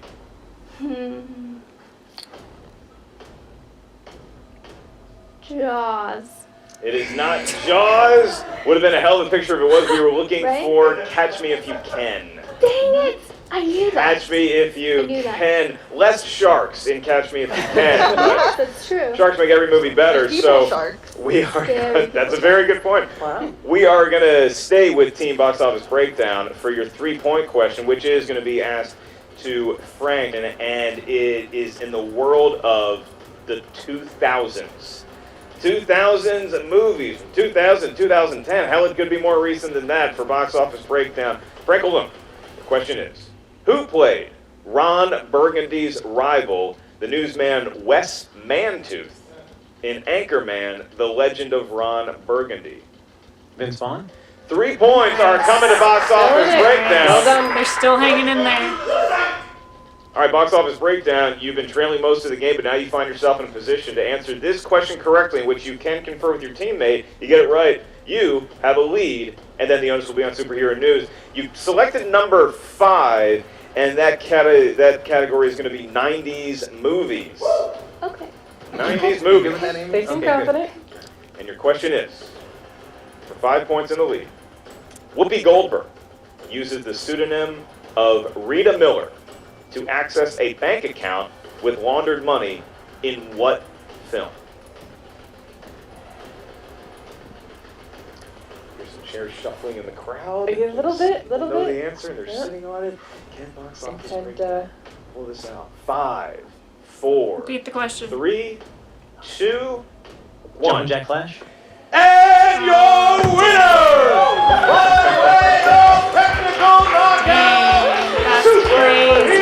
[SPEAKER 6] Jaws.
[SPEAKER 2] It is not Jaws. Would have been a hell of a picture if it was. We were looking
[SPEAKER 6] Right?
[SPEAKER 2] for Catch Me If You Can.
[SPEAKER 6] Dang it! I knew that.
[SPEAKER 2] Catch Me If You
[SPEAKER 6] I knew that.
[SPEAKER 2] Can. Less sharks in Catch Me If You Can.
[SPEAKER 6] Yes, that's true.
[SPEAKER 2] Sharks make every movie better,
[SPEAKER 7] People
[SPEAKER 2] so
[SPEAKER 7] sharks.
[SPEAKER 2] we are.
[SPEAKER 6] Very
[SPEAKER 2] That's a
[SPEAKER 6] people
[SPEAKER 2] very good point.
[SPEAKER 3] Wow.
[SPEAKER 2] We are going to stay with Team Box Office Breakdown for your 3-point question, which is going to be asked to Frank, and it is in the world of the 2000s. 2000s movies, 2000, 2010. Hell, it could be more recent than that for Box Office Breakdown. Frank Olum, the question is, who played Ron Burgundy's rival, the newsman Wes Mantooth, in Anchorman, The Legend of Ron Burgundy?
[SPEAKER 5] Vince Vaughn?
[SPEAKER 2] 3 points are coming to Box Office
[SPEAKER 1] Well
[SPEAKER 2] Breakdown.
[SPEAKER 1] done. They're still hanging in there.
[SPEAKER 2] All right, Box Office Breakdown, you've been trailing most of the game, but now you find yourself in a position to answer this question correctly, in which you can confer with your teammate. You get it right, you have a lead, and then the onus will be on Superhero News. You selected number 5, and that category is going to be 90s movies.
[SPEAKER 6] Okay.
[SPEAKER 2] 90s movies.
[SPEAKER 3] They seem confident.
[SPEAKER 2] And your question is, for 5 points in the lead, Whoopi Goldberg uses the pseudonym of Rita Miller to access a bank account with laundered money in what film? There's some chairs shuffling in the crowd.
[SPEAKER 3] A little bit,
[SPEAKER 2] Know
[SPEAKER 3] bit.
[SPEAKER 2] the answer, and they're
[SPEAKER 3] Yeah.
[SPEAKER 2] sitting on it. Can Box Office
[SPEAKER 3] And
[SPEAKER 2] Breakdown pull this out? 5, 4,
[SPEAKER 1] Repeat the question.
[SPEAKER 2] 3, 2,
[SPEAKER 5] Jumpin'
[SPEAKER 2] 1.
[SPEAKER 5] Jack Flash?
[SPEAKER 2] And your winner! By way of technical knockout,
[SPEAKER 1] That's crazy.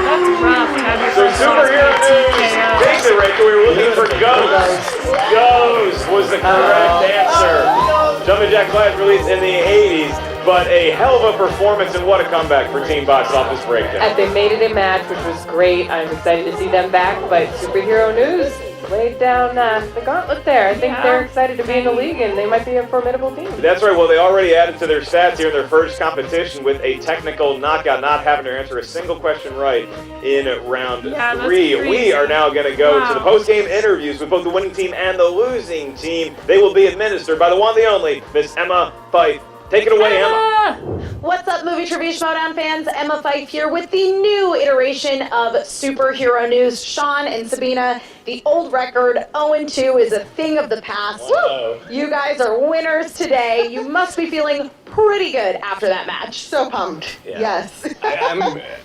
[SPEAKER 1] That's rough.
[SPEAKER 2] So Superhero News takes it, Rachel. We were looking for Ghost. Ghost was the correct answer. Jumpin' Jack Flash released in the 80s, but a hell of a performance, and what a comeback for Team Box Office Breakdown.
[SPEAKER 3] And they made it a match, which was great. I'm excited to see them back, but Superhero News laid down the gauntlet there. I think
[SPEAKER 1] Yeah.
[SPEAKER 3] they're excited to be in the league, and they might be a formidable team.
[SPEAKER 2] That's right. Well, they already added to their stats here in their first competition with a technical knockout, not having to answer a single question right in round
[SPEAKER 1] Yeah, that's
[SPEAKER 2] 3.
[SPEAKER 1] crazy.
[SPEAKER 2] We are now going to go to the
[SPEAKER 1] Wow.
[SPEAKER 2] post-game interviews with both the winning team and the losing team. They will be administered by the one, the only, Miss Emma Fife. Take it away, Emma.
[SPEAKER 9] What's up, Movie Trivia Schmoedown fans? Emma Fife here with the new iteration of Superhero News. Sean and Sabina, the old record 0-2 is a thing of the past.
[SPEAKER 4] Whoa.
[SPEAKER 9] You guys are winners today. You must be feeling pretty good after that match.
[SPEAKER 7] So pumped.
[SPEAKER 4] Yeah.
[SPEAKER 7] Yes.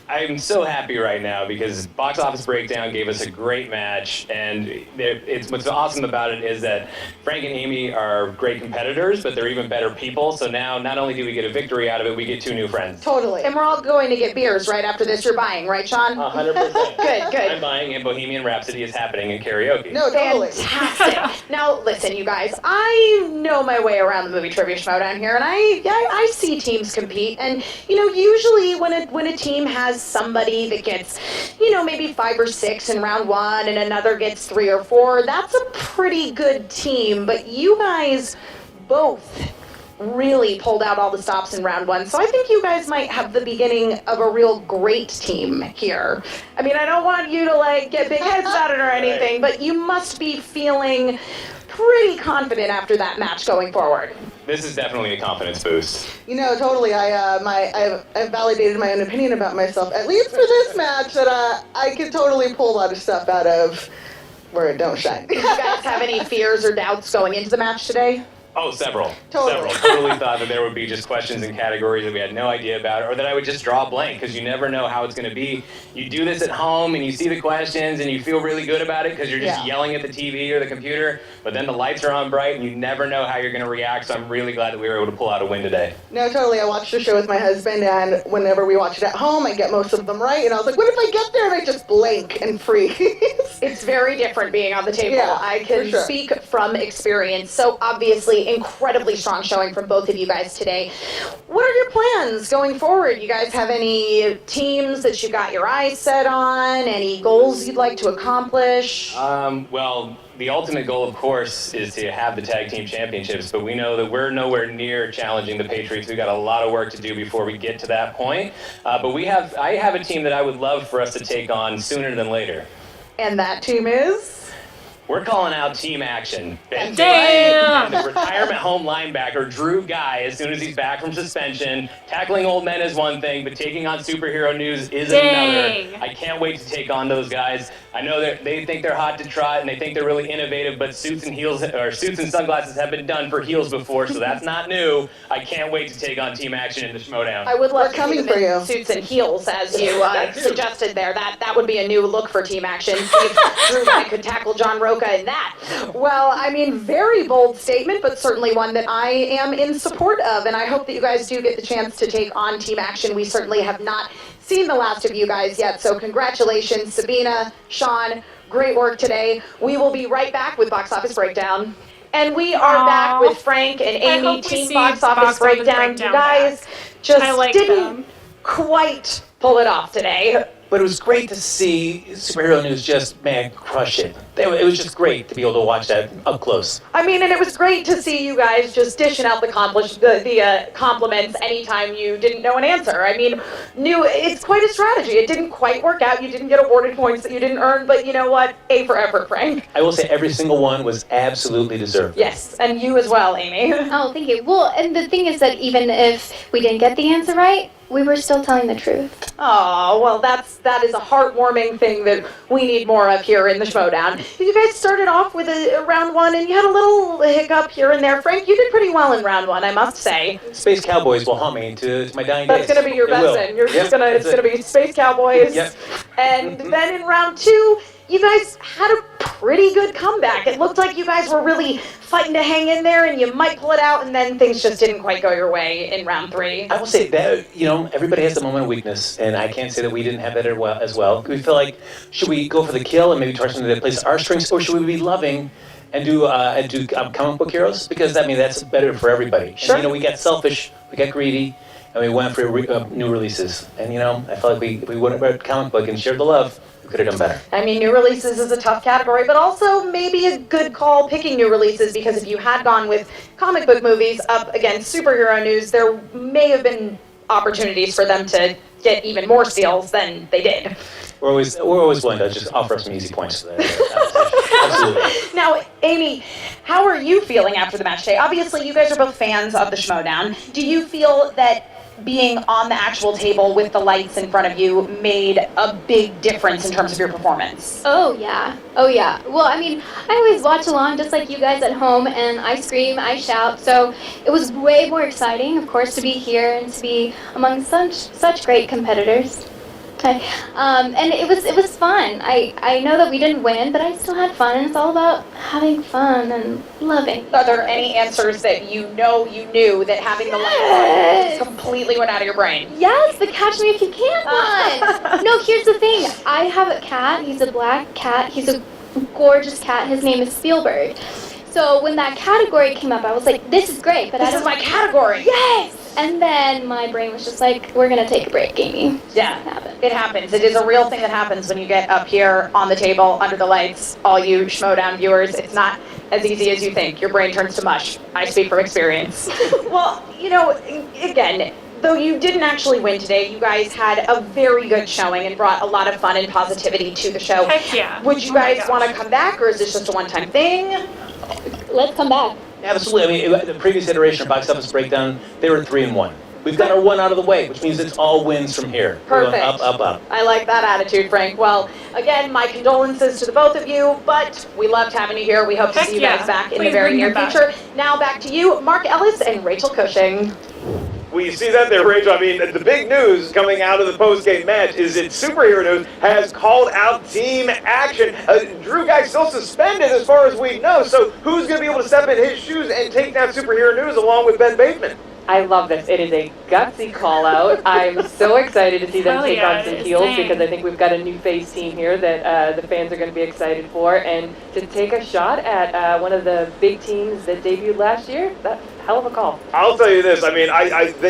[SPEAKER 4] I'm so happy right now because Box Office Breakdown gave us a great match, and what's awesome about it is that Frank and Amy are great competitors, but they're even better people. So now not only do we get a victory out of it, we get 2 new friends.
[SPEAKER 7] Totally.
[SPEAKER 9] And we're all going to get beers right after this. You're buying, right, Sean?
[SPEAKER 4] 100%.
[SPEAKER 9] Good, good.
[SPEAKER 4] I'm buying, and Bohemian Rhapsody is happening in karaoke.
[SPEAKER 7] No, totally.
[SPEAKER 9] Fantastic. Now, listen, you guys. I know my way around the Movie Trivia Schmoedown here, and I see teams compete. And usually when a team has somebody that gets, maybe 5 or 6 in round 1, and another gets 3 or 4, that's a pretty good team. But you guys both really pulled out all the stops in round 1. So I think you guys might have the beginning of a real great team here. I mean, I don't want you to get big heads about it or anything, but you must be feeling pretty confident after that match going forward.
[SPEAKER 4] This is definitely a confidence boost.
[SPEAKER 7] Totally. I've validated my own opinion about myself, at least for this match, that I could totally pull a lot of stuff out of where it don't shine.
[SPEAKER 9] Did you guys have any fears or doubts going into the match today?
[SPEAKER 4] Oh, several.
[SPEAKER 7] Totally.
[SPEAKER 4] Totally thought that there would be just questions and categories that we had no idea about, or that I would just draw a blank, because you never know how it's going to be. You do this at home, and you see the questions, and you feel really good about it, because you're just yelling at the TV or the computer, but then the lights are on bright, and you never know how you're going to react, so I'm really glad that we were able to pull out a win today.
[SPEAKER 7] No, totally. I watched the show with my husband, and whenever we watch it at home, I get most of them right. And I was like, what if I get there and I just blank and freeze?
[SPEAKER 9] It's very different being on the table.
[SPEAKER 7] Yeah,
[SPEAKER 9] I can
[SPEAKER 7] for sure.
[SPEAKER 9] speak from experience. So obviously, incredibly strong showing from both of you guys today. What are your plans going forward? You guys have any teams that you got your eyes set on? Any goals you'd like to accomplish?
[SPEAKER 4] Well, the ultimate goal, of course, is to have the tag team championships, but we know that we're nowhere near challenging the Patriots. We've got a lot of work to do before we get to that point. But I have a team that I would love for us to take on sooner than later.
[SPEAKER 7] And that team is?
[SPEAKER 4] We're calling out Team Action. Ben
[SPEAKER 1] Damn!
[SPEAKER 4] and the retirement home linebacker, Drew Guy, as soon as he's back from suspension. Tackling old men is one thing, but taking on superhero news is
[SPEAKER 1] Dang.
[SPEAKER 4] another. I can't wait to take on those guys. I know that they think they're hot to trot and they think they're really innovative, but suits and sunglasses have been done for heels before, so that's not new. I can't wait to take on Team Action in the Schmoedown.
[SPEAKER 9] I would love
[SPEAKER 7] We're
[SPEAKER 9] to
[SPEAKER 7] coming
[SPEAKER 9] see them
[SPEAKER 7] for
[SPEAKER 9] in
[SPEAKER 7] you.
[SPEAKER 9] suits and heels, as you suggested there. That would be a new look for Team Action. See if Drew Guy could tackle John Roca in that. Well, I mean, very bold statement, but certainly one that I am in support of, and I hope that you guys do get the chance to take on Team Action. We certainly have not seen the last of you guys yet, so congratulations, Sabina, Sean, great work today. We will be right back with Box Office Breakdown. And we are back with Frank and
[SPEAKER 1] I
[SPEAKER 9] Amy,
[SPEAKER 1] hope we
[SPEAKER 9] Team
[SPEAKER 1] see
[SPEAKER 9] Box Office Breakdown. You guys just
[SPEAKER 1] I like
[SPEAKER 9] didn't
[SPEAKER 1] them.
[SPEAKER 9] quite pull it off today.
[SPEAKER 5] But it was great to see superhero news just, man, crush it. It was just great to be able to watch that up close.
[SPEAKER 9] I mean, and it was great to see you guys just dishing out the compliments anytime you didn't know an answer. I mean, it's quite a strategy. It didn't quite work out. You didn't get awarded points that you didn't earn, but you know what? A for effort, Frank.
[SPEAKER 5] I will say every single one was absolutely deserved.
[SPEAKER 9] Yes, and you as well, Amy.
[SPEAKER 6] Oh, thank you. Well, and the thing is that even if we didn't get the answer right, we were still telling the truth.
[SPEAKER 9] Oh, well, that is a heartwarming thing that we need more of here in the Schmoedown. You guys started off with a round one, and you had a little hiccup here and there. Frank, you did pretty well in round one, I must say.
[SPEAKER 5] Space Cowboys will haunt me into my dying days.
[SPEAKER 9] That's gonna be your
[SPEAKER 5] It will.
[SPEAKER 9] best end. It's
[SPEAKER 5] Yep,
[SPEAKER 9] gonna
[SPEAKER 5] that's it.
[SPEAKER 9] be Space Cowboys.
[SPEAKER 5] Yep.
[SPEAKER 9] And then in round two, you guys had a pretty good comeback. It looked like you guys were really fighting to hang in there, and you might pull it out, and then things just didn't quite go your way in round three.
[SPEAKER 5] I will say that, everybody has a moment of weakness, and I can't say that we didn't have that as well. We feel like, should we go for the kill and maybe try something that plays our strengths, or should we be loving and do comic book heroes? Because, I mean, that's better for everybody.
[SPEAKER 9] Sure.
[SPEAKER 5] And, we got selfish, we got greedy, and we went for new releases. And, I felt like if we went about comic book and shared the love, we could have done better.
[SPEAKER 9] I mean, new releases is a tough category, but also maybe a good call picking new releases, because if you had gone with comic book movies up against superhero news, there may have been opportunities for them to get even more steals than they did.
[SPEAKER 5] We're always willing to just offer up some easy points. Absolutely.
[SPEAKER 9] Now, Amy, how are you feeling after the match today? Obviously, you guys are both fans of the Schmoedown. Do you feel that being on the actual table with the lights in front of you made a big difference in terms of your performance?
[SPEAKER 6] Oh yeah. Oh yeah. Well, I mean, I always watch along just like you guys at home, and I scream, I shout. So it was way more exciting, of course, to be here and to be among such great competitors. Okay. And it was fun. I know that we didn't win, but I still had fun, and it's all about having fun and loving.
[SPEAKER 9] Are there any answers that you knew that having the lights on completely went out of your brain?
[SPEAKER 6] Yes, the Catch Me If You Can one. No, here's the thing. I have a cat. He's a black cat. He's a gorgeous cat. His name is Spielberg. So when that category came up, I was like, this is great, but
[SPEAKER 9] This is my category.
[SPEAKER 6] Yes! And then my brain was just like, we're gonna take a break, Amy.
[SPEAKER 9] Yeah, it happens. It is a real thing that happens when you get up here on the table under the lights. All you Schmoedown viewers, it's not as easy as you think. Your brain turns to mush. I speak from experience. Well, again, though you didn't actually win today, you guys had a very good showing and brought a lot of fun and positivity to the show.
[SPEAKER 1] Heck yeah.
[SPEAKER 9] Would you
[SPEAKER 1] Oh my
[SPEAKER 9] guys
[SPEAKER 1] gosh.
[SPEAKER 9] want to come back, or is this just a one-time thing?
[SPEAKER 6] Let's come back.
[SPEAKER 5] Absolutely. I mean, the previous iteration of Box Office Breakdown, they were 3-1. We've got our one out of the way, which means it's all wins from here. We're going
[SPEAKER 9] Perfect.
[SPEAKER 5] up.
[SPEAKER 9] I like that attitude, Frank. Well, again, my condolences to the both of you, but we loved having you here. We hope to
[SPEAKER 1] Heck
[SPEAKER 9] see you
[SPEAKER 1] yeah.
[SPEAKER 9] guys back in the
[SPEAKER 1] Please
[SPEAKER 9] very
[SPEAKER 1] bring
[SPEAKER 9] near
[SPEAKER 1] them back.
[SPEAKER 9] future. Now back to you, Mark Ellis and Rachel Cushing.
[SPEAKER 2] Well, you see that there, Rachel. I mean, the big news coming out of the post-game match is that Superhero News has called out Team Action. Drew Guy's still suspended as far as we know, so who's going to be able to step in his shoes and take down Superhero News along with Ben Bateman?
[SPEAKER 3] I love this. It is a gutsy call out. I'm so excited to see them
[SPEAKER 1] Hell
[SPEAKER 3] take
[SPEAKER 1] yeah,
[SPEAKER 3] on
[SPEAKER 1] it
[SPEAKER 3] some
[SPEAKER 1] is.
[SPEAKER 3] heels,
[SPEAKER 1] Dang.
[SPEAKER 3] because I think we've got a new face team here that the fans are going to be excited for, and to take a shot at one of the big teams that debuted last year. That's a hell of a call.
[SPEAKER 2] I'll tell you this. I mean,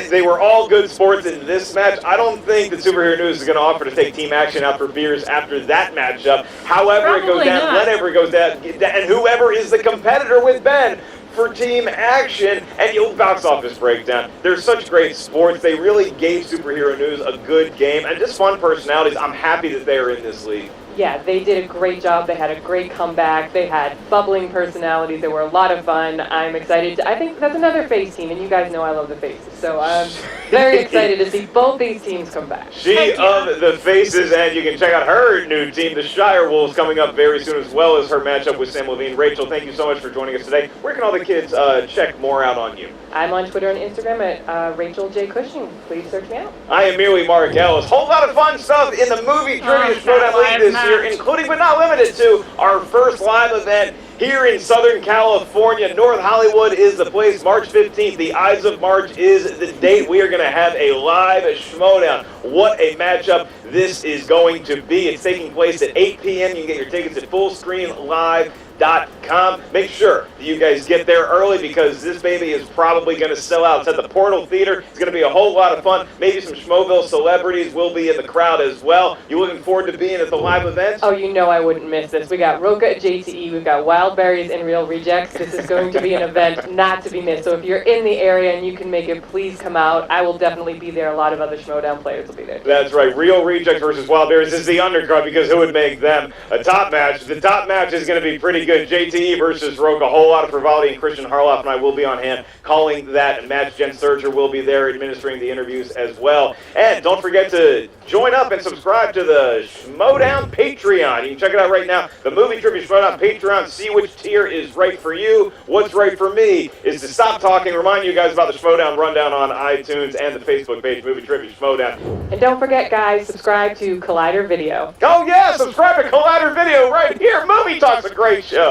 [SPEAKER 2] they were all good sports in this match. I don't think that Superhero News is going to offer to take Team Action out for beers after that matchup. However it goes
[SPEAKER 1] Probably
[SPEAKER 2] down,
[SPEAKER 1] not.
[SPEAKER 2] whenever it goes down, and whoever is the competitor with Ben for Team Action, and you'll Box Office Breakdown. They're such great sports. They really gave Superhero News a good game and just fun personalities. I'm happy that they are in this league.
[SPEAKER 3] Yeah, they did a great job. They had a great comeback. They had bubbling personalities. They were a lot of fun. I'm excited. I think that's another face team, and you guys know I love the faces. So I'm very excited to see both these teams come back.
[SPEAKER 2] She of the faces, and you can check out her new team, the Shire Wolves, coming up very soon, as well as her matchup with Sam Levine. Rachel, thank you so much for joining us today. Where can all the kids check more out on you?
[SPEAKER 3] I'm on Twitter and Instagram at Rachel J. Cushing. Please search me out.
[SPEAKER 2] I am merely Mark Ellis. Whole lot of fun stuff in the movie trivia Schmoedown League this year, including but not limited to our first live event here in Southern California. North Hollywood is the place. March 15th, the Ides of March is the date. We are going to have a live Schmoedown. What a matchup this is going to be. It's taking place at 8 p.m. You can get your tickets at fullscreenlive.com. Make sure that you guys get there early because this baby is probably going to sell out. It's at the Portal Theater. It's going to be a whole lot of fun. Maybe some Schmoeville celebrities will be in the crowd as well. You looking forward to being at the live event?
[SPEAKER 3] Oh, you know I wouldn't miss this. We got Roka at JTE. We've got Wild Berries and Real Rejects. This is going to be an event not to be missed. So if you're in the area and you can make it, please come out. I will definitely be there. A lot of other Schmoedown players will be there.
[SPEAKER 2] That's right. Real Rejects versus Wild Berries is the undercard because who would make them a top match? The top match is going to be pretty good. JTE versus Roka. A whole lot of frivolity, and Christian Harloff and I will be on hand calling that match. Jen Serger will be there administering the interviews as well. And don't forget to join up and subscribe to the Schmoedown Patreon. You can check it out right now. The Movie Trivia Schmoedown Patreon. See which tier is right for you. What's right for me is to stop talking, remind you guys about the Schmoedown Rundown on iTunes and the Facebook page, Movie Trivia Schmoedown.
[SPEAKER 3] And don't forget, guys, subscribe to Collider Video.
[SPEAKER 2] Oh, yeah, subscribe to Collider Video right here. Movie Talk's a great show.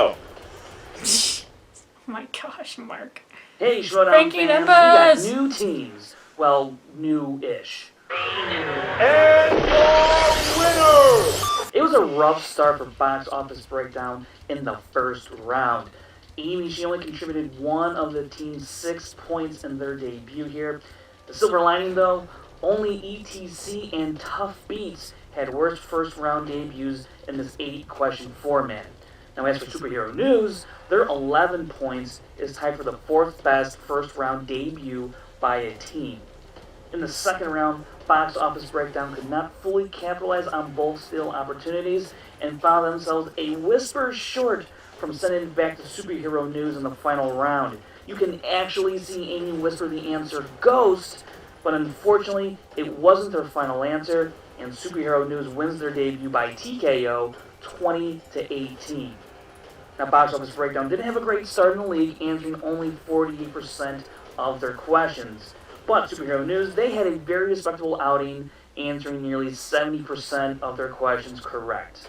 [SPEAKER 1] Oh my gosh, Mark.
[SPEAKER 10] Hey, Schmoedown
[SPEAKER 1] Frankie
[SPEAKER 10] fans,
[SPEAKER 1] Numbers!
[SPEAKER 10] we got new teams. Well, new-ish.
[SPEAKER 2] And your winner!
[SPEAKER 10] It was a rough start for Box Office Breakdown in the first round. Amy, she only contributed one of the team's 6 points in their debut here. The silver lining, though, only ETC and Tough Beats had worse first-round debuts in this 8-question format. Now, as for Superhero News, their 11 points is tied for the 4th best first-round debut by a team. In the second round, Box Office Breakdown could not fully capitalize on both still opportunities and found themselves a whisper short from sending it back to Superhero News in the final round. You can actually see Amy whisper the answer Ghost, but unfortunately, it wasn't their final answer, and Superhero News wins their debut by TKO 20-18. Now, Box Office Breakdown didn't have a great start in the league, answering only 48% of their questions. But Superhero News, they had a very respectable outing, answering nearly 70% of their questions correct.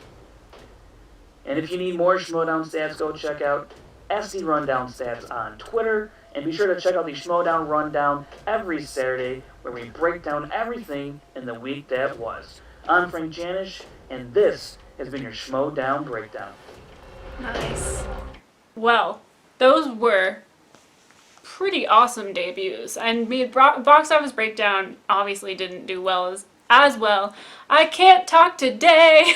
[SPEAKER 10] And if you need more Schmoedown stats, go check out SC Rundown Stats on Twitter. And be sure to check out the Schmoedown Rundown every Saturday, where we break down everything in the week that was. I'm Frank Janish, and this has been your Schmoedown Breakdown.
[SPEAKER 1] Nice. Well, those were pretty awesome debuts. And Box Office Breakdown obviously didn't do well as well. I can't talk today.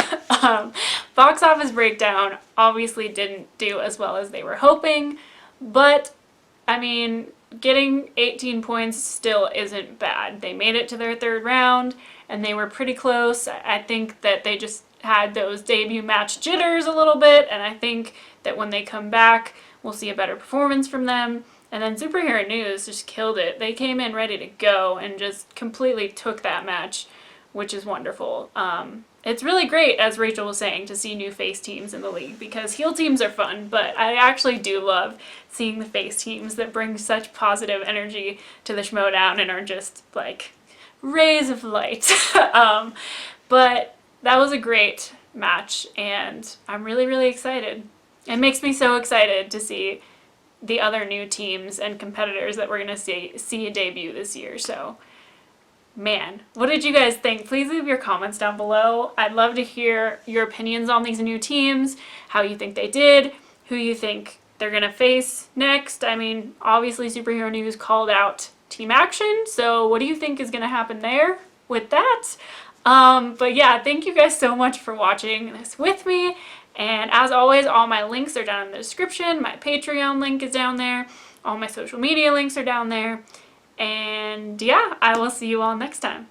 [SPEAKER 1] Box Office Breakdown obviously didn't do as well as they were hoping, but I mean, getting 18 points still isn't bad. They made it to their third round, and they were pretty close. I think that they just had those debut match jitters a little bit, and I think that when they come back, we'll see a better performance from them. And then Superhero News just killed it. They came in ready to go and just completely took that match, which is wonderful. It's really great, as Rachel was saying, to see new face teams in the league because heel teams are fun, but I actually do love seeing the face teams that bring such positive energy to the Schmoedown and are just like rays of light. But that was a great match, and I'm really, really excited. It makes me so excited to see the other new teams and competitors that we're going to see a debut this year. So, man, what did you guys think? Please leave your comments down below. I'd love to hear your opinions on these new teams, how you think they did, who you think they're going to face next. I mean, obviously Superhero News called out Team Action, so what do you think is going to happen there with that? But yeah, thank you guys so much for watching this with me. And as always, all my links are down in the description. My Patreon link is down there. All my social media links are down there. And yeah, I will see you all next time.